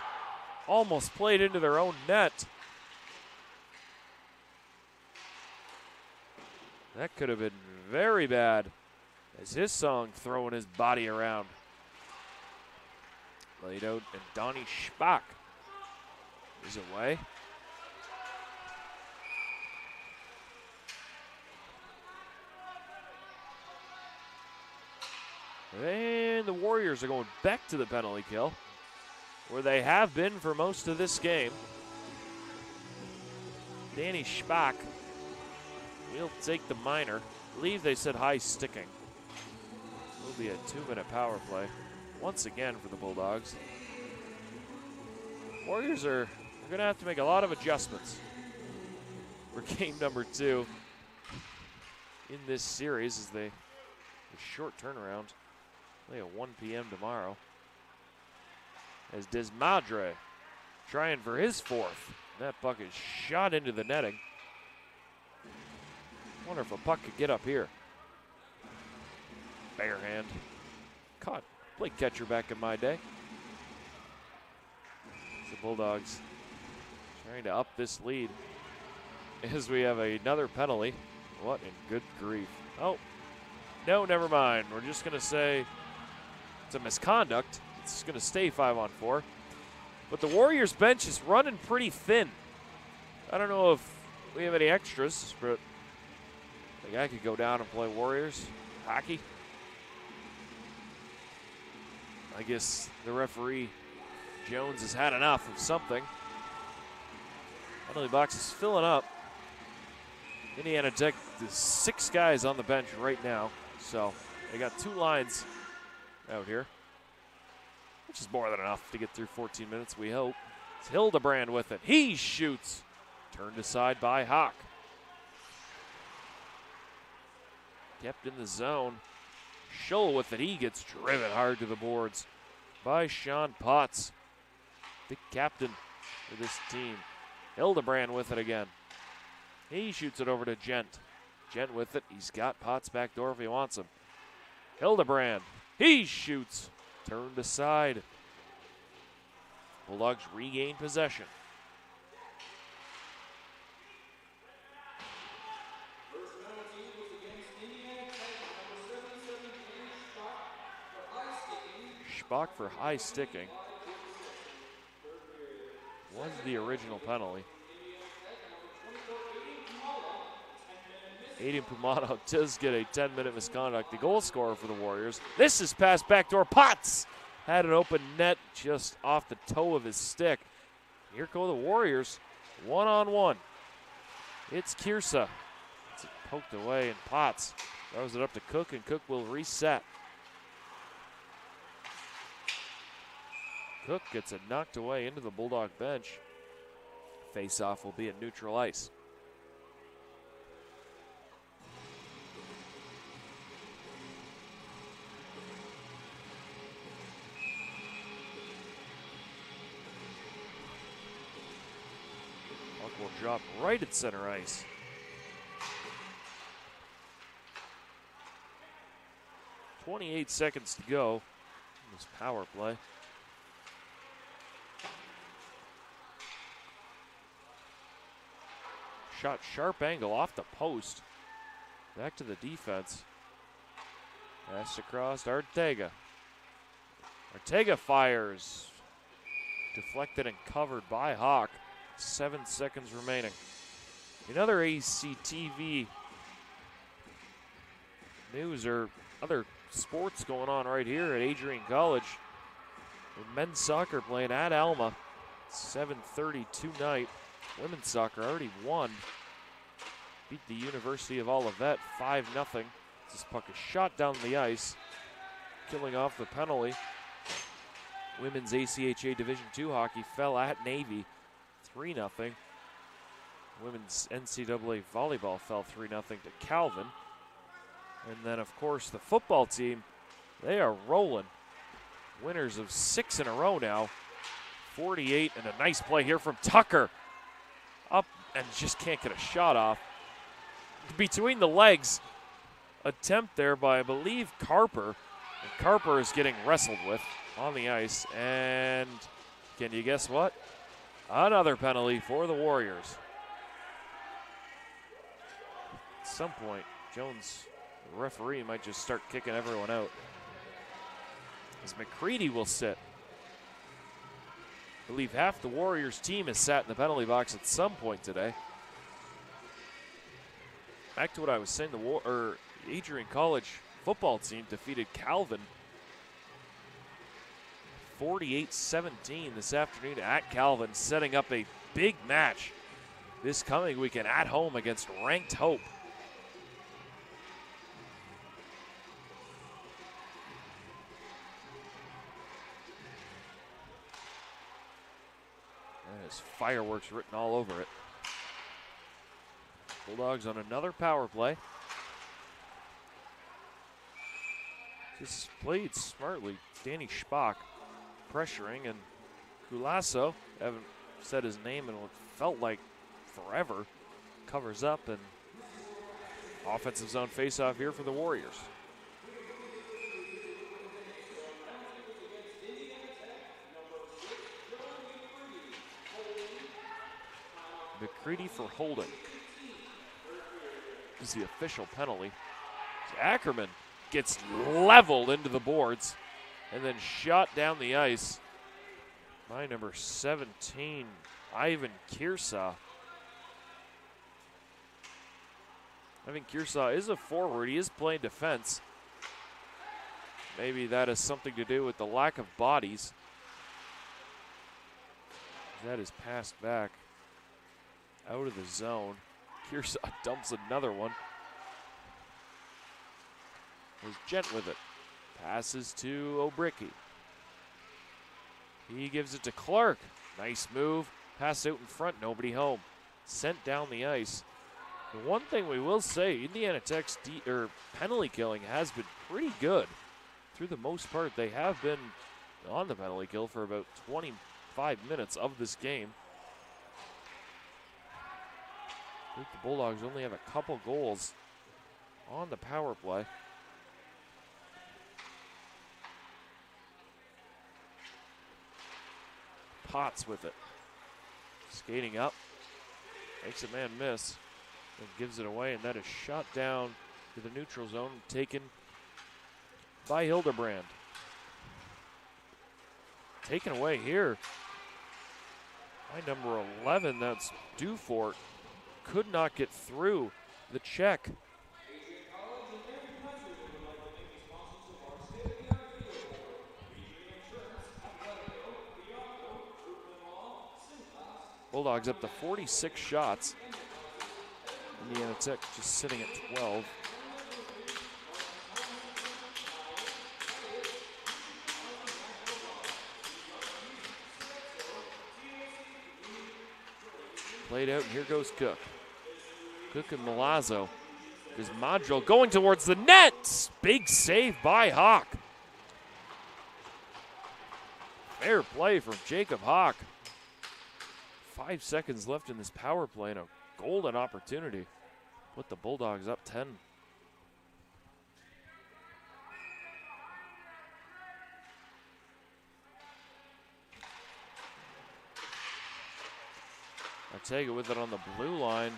S6: Almost played into their own net. That could have been very bad as his song throwing his body around. Laid out, and Donnie Schbach is away. And the Warriors are going back to the penalty kill, where they have been for most of this game. Danny Schbach will take the minor. I believe they said high sticking. Will be a 2-minute power play once again for the Bulldogs. Warriors are going to have to make a lot of adjustments for game number 2 in this series as a short turnaround. Play at 1 p.m. tomorrow. As Desmadre trying for his 4th. That puck is shot into the netting. Wonder if a puck could get up here. Bare hand. Caught. Played catcher back in my day. The Bulldogs trying to up this lead as we have another penalty. What in good grief. Oh, no, never mind. We're just going to say it's a misconduct. It's going to stay 5-on-4. But the Warriors bench is running pretty thin. I don't know if we have any extras, but I think I could go down and play Warriors hockey. I guess the referee, Jones, has had enough of something. Penalty box is filling up. Indiana Tech, there's 6 guys on the bench right now. So they got 2 lines out here, which is more than enough to get through 14 minutes, we hope. It's Hildebrand with it. He shoots. Turned aside by Hawk. Kept in the zone. Schull with it. He gets driven hard to the boards by Sean Potts, the captain for this team. Hildebrand with it again. He shoots it over to Gent. Gent with it. He's got Potts back door if he wants him. Hildebrand. He shoots. Turned aside. Bulldogs regain possession. Schbach for high sticking. Was the original penalty. Aiden Pumano does get a 10-minute misconduct. The goal scorer for the Warriors. This is passed backdoor. Potts had an open net just off the toe of his stick. Here go the Warriors, 1-on-1. It's Kiersa. It's poked away, and Potts throws it up to Cook, and Cook will reset. Cook gets it knocked away into the Bulldog bench. Face-off will be at neutral ice. Puck will drop right at center ice. .28 seconds to go in this power play. Shot sharp angle off the post. Back to the defense. Pass across to Ortega. Ortega fires. Deflected and covered by Hawk. 7 seconds remaining. Another ACTV news or other sports going on right here at Adrian College. With men's soccer playing at Alma. 7:30 tonight. Women's soccer already won. Beat the University of Olivet 5-0. This puck is shot down the ice, killing off the penalty. Women's ACHA Division II hockey fell at Navy 3-0. Women's NCAA volleyball fell 3-0 to Calvin. And then, of course, the football team, they are rolling. Winners of 6 in a row now. 48, and a nice play here from Tucker. Up and just can't get a shot off. Between the legs, attempt there by, I believe, Carper. And Carper is getting wrestled with on the ice. And can you guess what? Another penalty for the Warriors. At some point, Jones, the referee, might just start kicking everyone out. As McCready will sit. I believe half the Warriors team has sat in the penalty box at some point today. Back to what I was saying, the Adrian College football team defeated Calvin 48-17 this afternoon at Calvin, setting up a big match this coming weekend at home against ranked Hope. There's fireworks written all over it. Bulldogs on another power play. Just played smartly. Danny Schbach pressuring, and Gulasso, haven't said his name in what felt like forever, covers up, and offensive zone faceoff here for the Warriors. McCready for holding is the official penalty. Ackerman gets leveled into the boards and then shot down the ice by number 17, Ivan Kearsaw. Ivan Kearsaw is a forward. He is playing defense. Maybe that has something to do with the lack of bodies. That is passed back out of the zone. Kearsaw dumps another one. Was Gent with it. Passes to O'Bricky. He gives it to Clark. Nice move. Pass out in front. Nobody home. Sent down the ice. The one thing we will say, Indiana Tech's penalty killing has been pretty good. Through the most part, they have been on the penalty kill for about 25 minutes of this game. I think the Bulldogs only have a couple goals on the power play. Potts with it. Skating up. Makes a man miss. And gives it away, and that is shot down to the neutral zone, taken by Hildebrand. Taken away here by number 11, that's Dufort. Could not get through the check. Bulldogs up to 46 shots. Indiana Tech just sitting at 12. Played out, and here goes Cook. Cook and Milazzo. There's Modril going towards the net. Big save by Hawk. Fair play from Jacob Hawk. 5 seconds left in this power play and a golden opportunity. Put the Bulldogs up 10. Ortega with it on the blue line.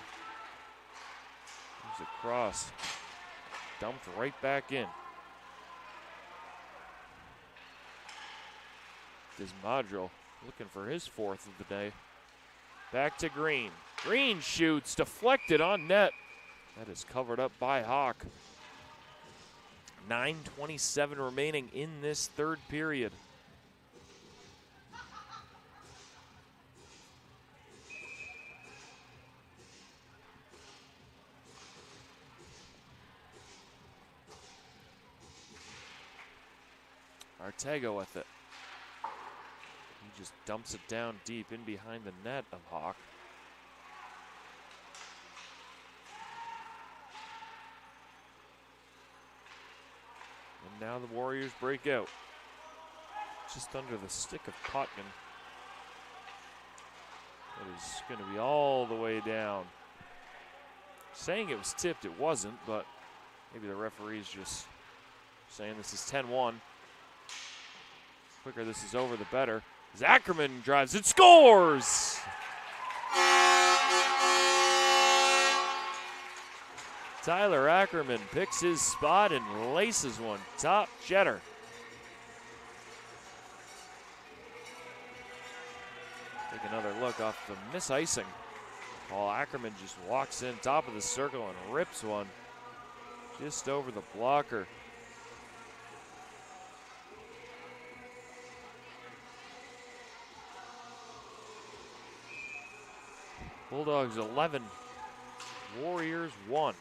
S6: Moves across. Dumped right back in. Desmadro looking for his fourth of the day. Back to Green. Green shoots, deflected on net. That is covered up by Hawk. 9:27 remaining in this third period. Ortega with it. He just dumps it down deep in behind the net of Hawk. now the Warriors break out. Just under the stick of Potkin. That is going to be all the way down. Saying it was tipped, it wasn't, but maybe the referee's just saying this is 10-1. Quicker this is over, the better. As Ackerman drives and scores! Tyler Ackerman picks his spot and laces one. Top jetter. Take another look off the mis-icing. Paul Ackerman just walks in top of the circle and rips one just over the blocker. Bulldogs 11, Warriors 1.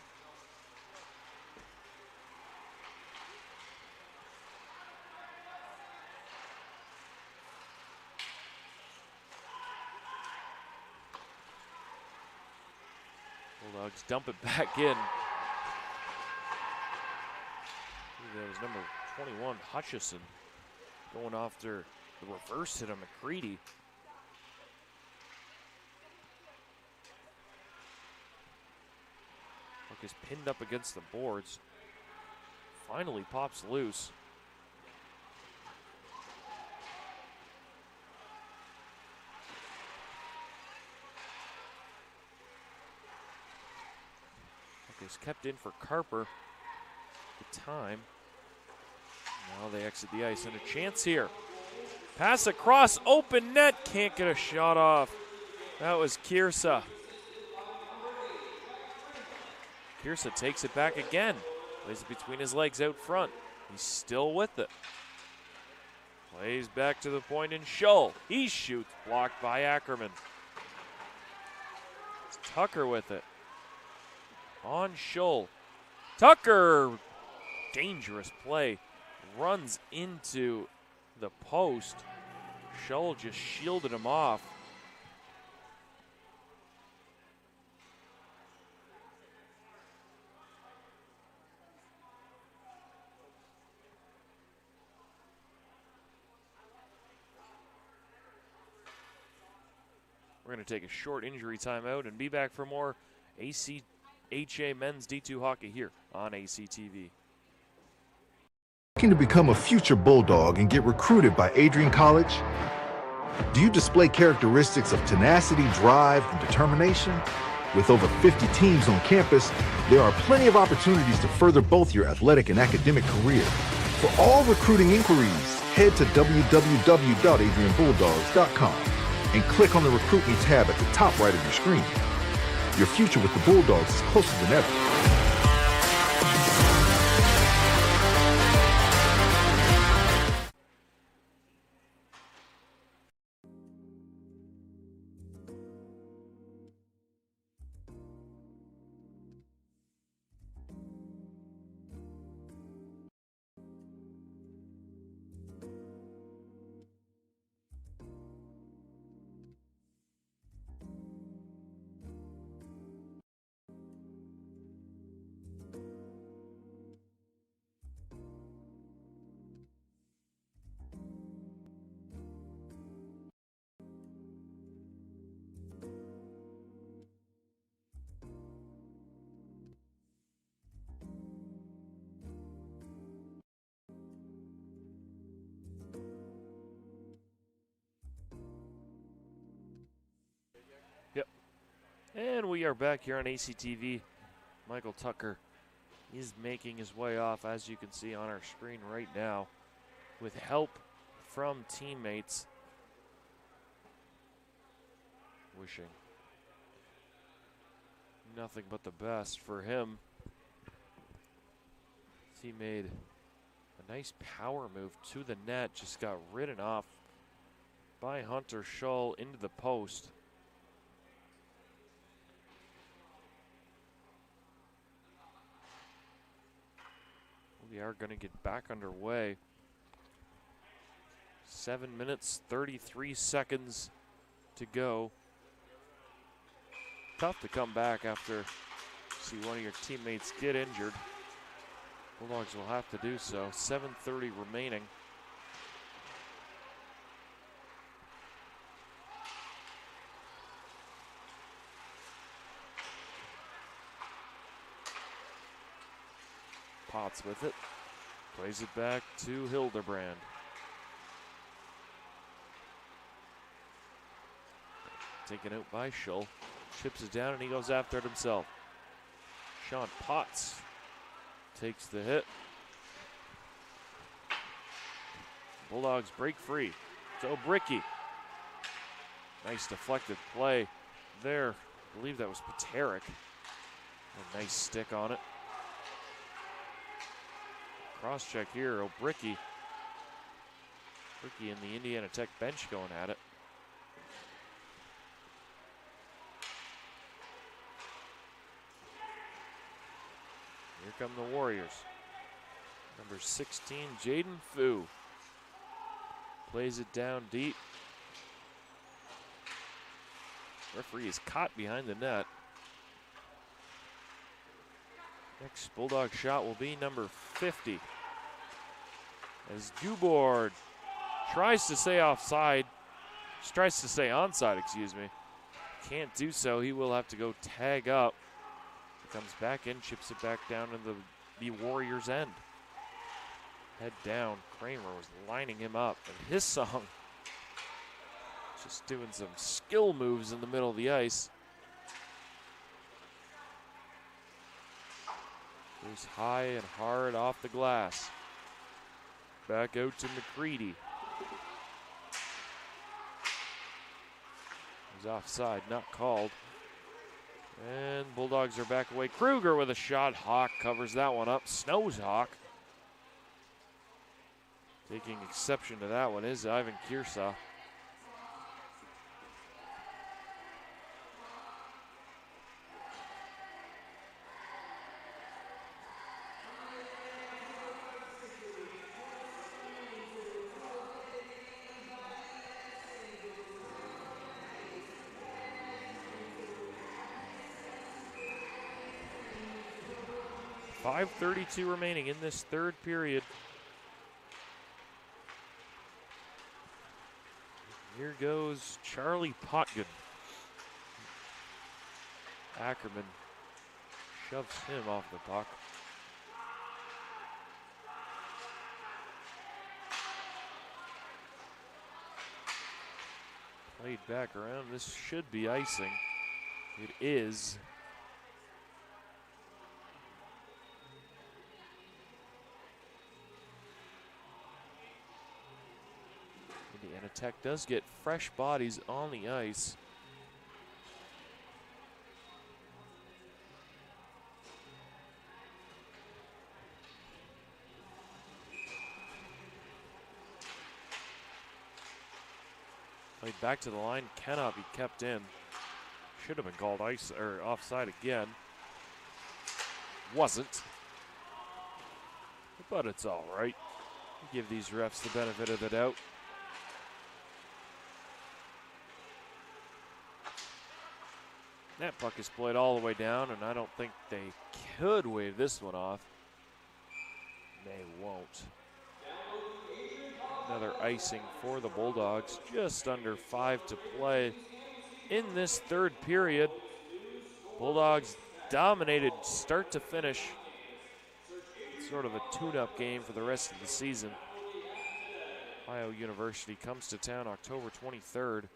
S6: Bulldogs dump it back in. That was number 21, Hutchison, going after the reverse hit on McCready. Puck is pinned up against the boards. Finally pops loose. Puck is kept in for Carper. The time. Now they exit the ice and a chance here. Pass across, open net, can't get a shot off. That was Kiersa. Kiersa takes it back again. Plays it between his legs out front. He's still with it. Plays back to the point in Shull. He shoots, blocked by Ackerman. It's Tucker with it. On Shull. Tucker, dangerous play. Runs into the post. Shull just shielded him off. We're going to take a short injury timeout and be back for more ACHA Men's D2 Hockey here on ACTV.
S18: Looking to become a future Bulldog and get recruited by Adrian College? Do you display characteristics of tenacity, drive, and determination? With over 50 teams on campus, there are plenty of opportunities to further both your athletic and academic career. For all recruiting inquiries, head to www.adrianbulldogs.com and click on the Recruit Me tab at the top right of your screen. Your future with the Bulldogs is closer than ever.
S6: And we are back here on ACTV. Michael Tucker is making his way off, as you can see on our screen right now, with help from teammates. Wishing nothing but the best for him. He made a nice power move to the net, just got ridden off by Hunter Shull into the post. We are going to get back underway. 7 minutes, 33 seconds to go. Tough to come back after see one of your teammates get injured. Bulldogs will have to do so. 7:30 remaining. Potts with it. Plays it back to Hildebrand. Taken out by Schull. Chips it down and he goes after it himself. Sean Potts takes the hit. Bulldogs break free. So Bricky. Nice deflected play there. I believe that was Paterick. A nice stick on it. Cross check here. O'Bricky. Bricky and the Indiana Tech bench going at it. Here come the Warriors. Number 16, Jaden Fu. Plays it down deep. Referee is caught behind the net. Next Bulldog shot will be number 50. As Dubord tries to stay offside, tries to stay onside, excuse me. Can't do so. He will have to go tag up. Comes back in, chips it back down to the Warriors' end. Head down. Kramer was lining him up, and his song just doing some skill moves in the middle of the ice. Goes high and hard off the glass. Back out to McCready. He's offside, not called. And Bulldogs are back away. Kruger with a shot. Hawk covers that one up. Snows Hawk. Taking exception to that one is Ivan Kearsaw. .5:32 remaining in this third period. Here goes Charlie Potkin. Ackerman shoves him off the puck. Played back around. This should be icing. It is. Indiana Tech does get fresh bodies on the ice. Played back to the line, cannot be kept in. Should have been called ice or offside again. Wasn't. But it's all right. Give these refs the benefit of the doubt. That puck is played all the way down, and I don't think they could wave this one off. They won't. Another icing for the Bulldogs. Just under 5 to play in this third period. Bulldogs dominated start to finish. Sort of a tune-up game for the rest of the season. Ohio University comes to town October 23rd.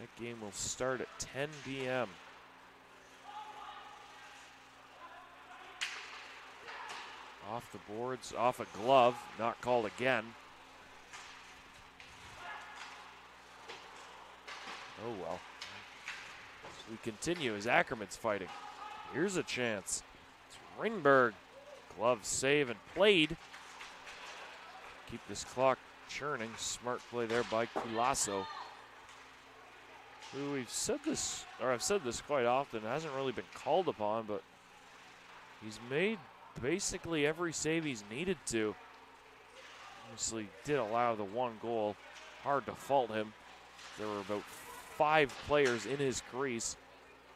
S6: That game will start at 10 p.m. Off the boards, off a glove, not called again. Oh well. So we continue as Ackerman's fighting. Here's a chance. It's Ringberg. Glove save and played. Keep this clock churning. Smart play there by Culasso. Who I've said this quite often, hasn't really been called upon, but he's made basically every save he's needed to. Obviously did allow the one goal. Hard to fault him. There were about 5 players in his crease.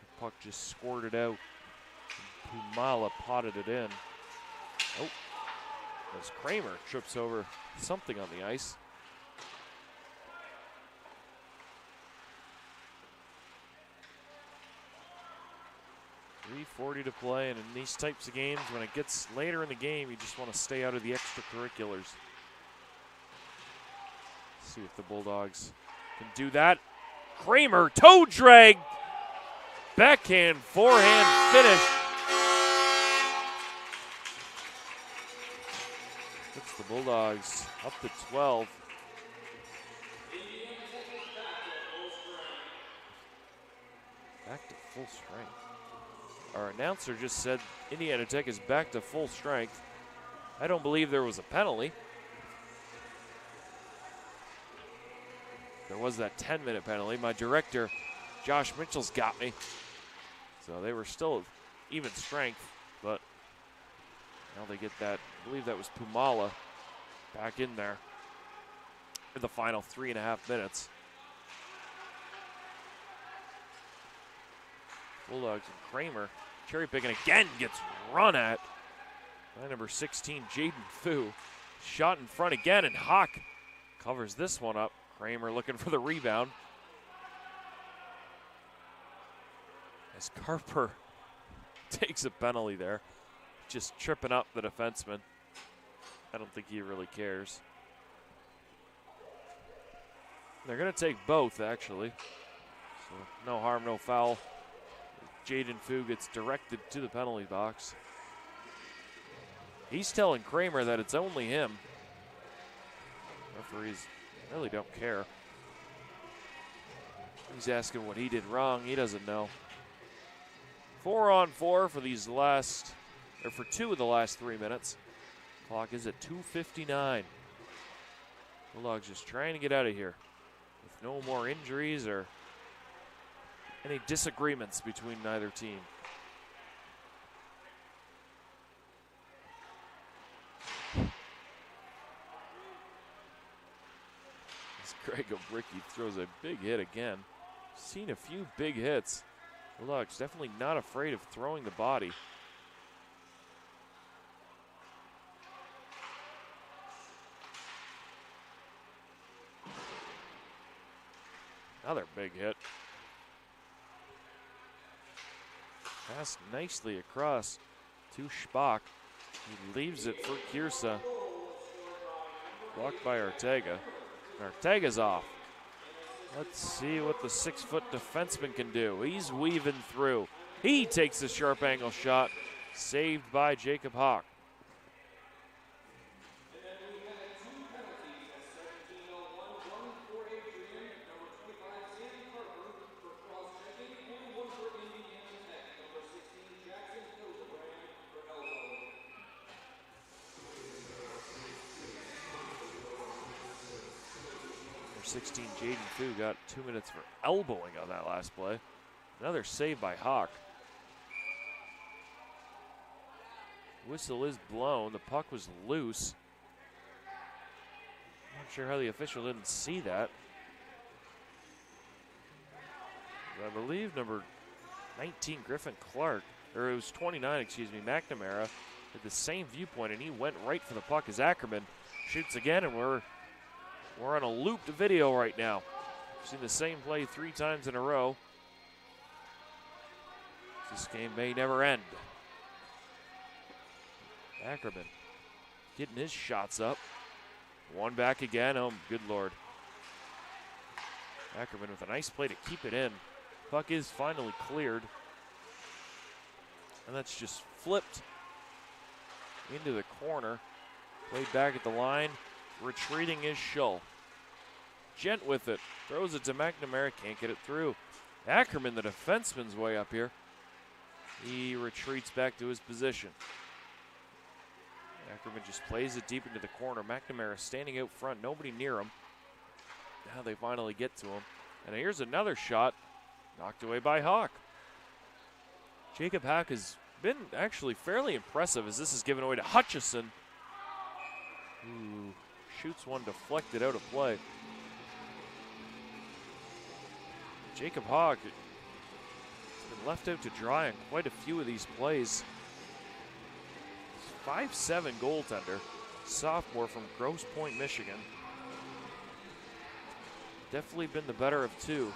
S6: The puck just squirted out. Pumala potted it in. Oh, as Kramer trips over something on the ice. .340 to play, and in these types of games, when it gets later in the game, you just want to stay out of the extracurriculars. See if the Bulldogs can do that. Kramer, toe drag, backhand, forehand finish. Puts the Bulldogs up to 12. Back to full strength. Our announcer just said Indiana Tech is back to full strength. I don't believe there was a penalty. There was that 10-minute penalty. My director, Josh Mitchell's got me. So they were still even strength, but now they get that, I believe that was Pumala back in there in the final 3.5 minutes. Bulldogs and Kramer cherry picking again, gets run at by number 16, Jaden Fu. Shot in front again, and Hawk covers this one up. Kramer looking for the rebound. As Carper takes a penalty there, just tripping up the defenseman. I don't think he really cares. They're going to take both, actually. So no harm, no foul. Jaden Fu gets directed to the penalty box. He's telling Kramer that it's only him. Referees really don't care. He's asking what he did wrong. He doesn't know. 4-on-4 for these last, or for 2 of the last 3 minutes. Clock is at 2:59. Bulldogs just trying to get out of here with no more injuries or any disagreements between neither team. As Greg Obricky throws a big hit again. Seen a few big hits. Bulldogs definitely not afraid of throwing the body. Another big hit. Passed nicely across to Schbach. He leaves it for Kiersa. Blocked by Ortega. Ortega's off. Let's see what the 6-foot defenseman can do. He's weaving through. He takes a sharp angle shot. Saved by Jacob Hawk. Number 16, Jaden Fu got 2 minutes for elbowing on that last play. Another save by Hawk. Whistle is blown. The puck was loose. Not sure how the official didn't see that. I believe number 19, Griffin Clark, or it was 29, excuse me, McNamara, had the same viewpoint, and he went right for the puck as Ackerman shoots again, and we're on a looped video right now. We've seen the same play 3 times in a row. This game may never end. Ackerman getting his shots up. One back again. Oh, good Lord. Ackerman with a nice play to keep it in. Puck is finally cleared. And that's just flipped into the corner. Played back at the line. Retreating is Schull. Gent with it. Throws it to McNamara. Can't get it through. Ackerman, the defenseman's way up here. He retreats back to his position. Ackerman just plays it deep into the corner. McNamara standing out front. Nobody near him. Now they finally get to him. And here's another shot. Knocked away by Hawk. Jacob Hawk has been actually fairly impressive as this is given away to Hutchison. Ooh, shoots one deflected out of play. Jacob Hawk has been left out to dry on quite a few of these plays. 5'7" goaltender, sophomore from Grosse Pointe, Michigan. Definitely been the better of two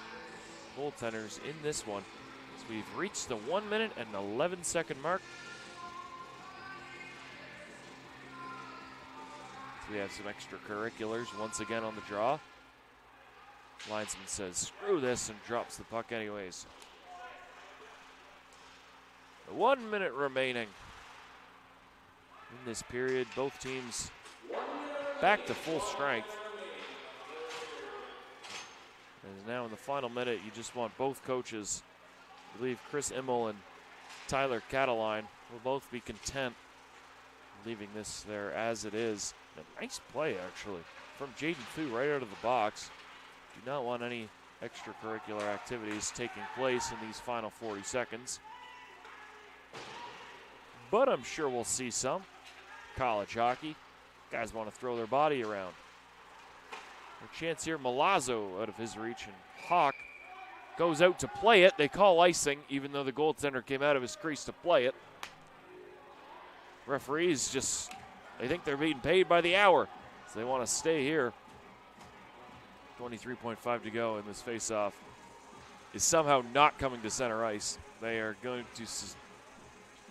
S6: goaltenders in this one. So we've reached the 1 minute and 11-second mark. So we have some extracurriculars once again on the draw. Linesman says, screw this, and drops the puck anyways. 1 minute remaining in this period. Both teams back to full strength. And now in the final minute, you just want both coaches. I believe Chris Immel and Tyler Cataline will both be content leaving this there as it is. A nice play, actually, from Jaden Fu right out of the box. Do not want any extracurricular activities taking place in these final 40 seconds. But I'm sure we'll see some. College hockey. Guys want to throw their body around. A chance here, Milazzo out of his reach, and Hawk goes out to play it. They call icing, even though the goaltender came out of his crease to play it. Referees just, they think they're being paid by the hour, so they want to stay here. 23.5 to go in this face-off. Is somehow not coming to center ice. They are going to,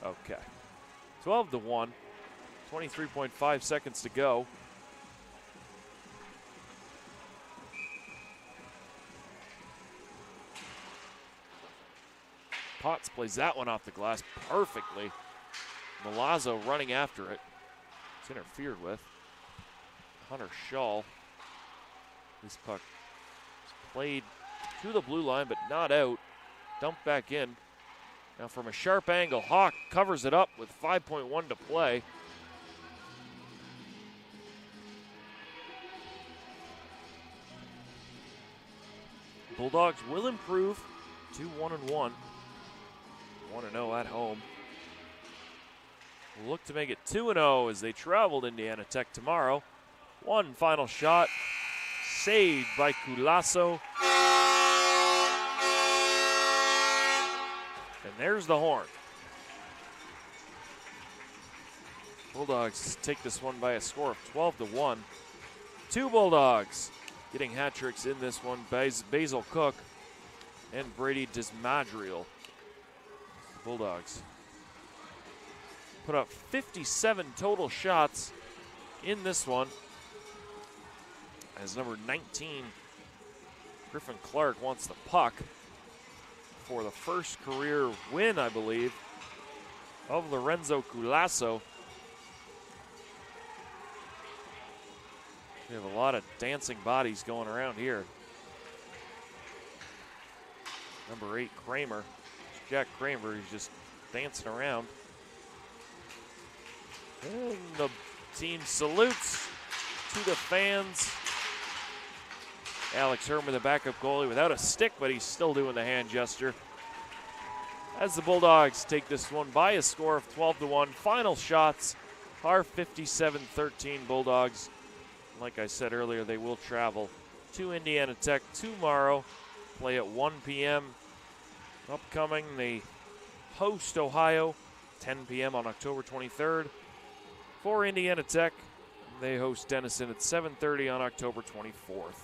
S6: okay. 12-1, 23.5 seconds to go. Potts plays that one off the glass perfectly. Milazzo running after it. It's interfered with. Hunter Shaw. This puck is played to the blue line, but not out. Dumped back in. Now from a sharp angle, Hawk covers it up with 5.1 to play. Bulldogs will improve to 1-1. 1-0 at home. We'll look to make it 2-0 as they travel to Indiana Tech tomorrow. One final shot, saved by Culasso. And there's the horn. Bulldogs take this one by a score of 12-1. Two Bulldogs getting hat tricks in this one. Basil Cook and Brady Desmadriel. Bulldogs put up 57 total shots in this one, as number 19, Griffin Clark, wants the puck for the first career win, I believe, of Lorenzo Culasso. We have a lot of dancing bodies going around here. Number 8, Kramer. Jack Kramer, he's just dancing around. And the team salutes to the fans. Alex Herman, the backup goalie, without a stick, but he's still doing the hand gesture. As the Bulldogs take this one by a score of 12-1. Final shots are 57-13 Bulldogs. Like I said earlier, they will travel to Indiana Tech tomorrow. Play at 1 p.m. Upcoming, they host Ohio, 10 p.m. on October 23rd. For Indiana Tech, they host Denison at 7:30 on October 24th.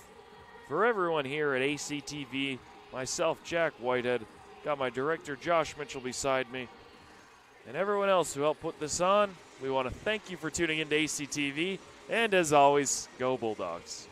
S6: For everyone here at ACTV, myself, Jack Whitehead, got my director, Josh Mitchell, beside me, and everyone else who helped put this on, we want to thank you for tuning into ACTV, and as always, go Bulldogs.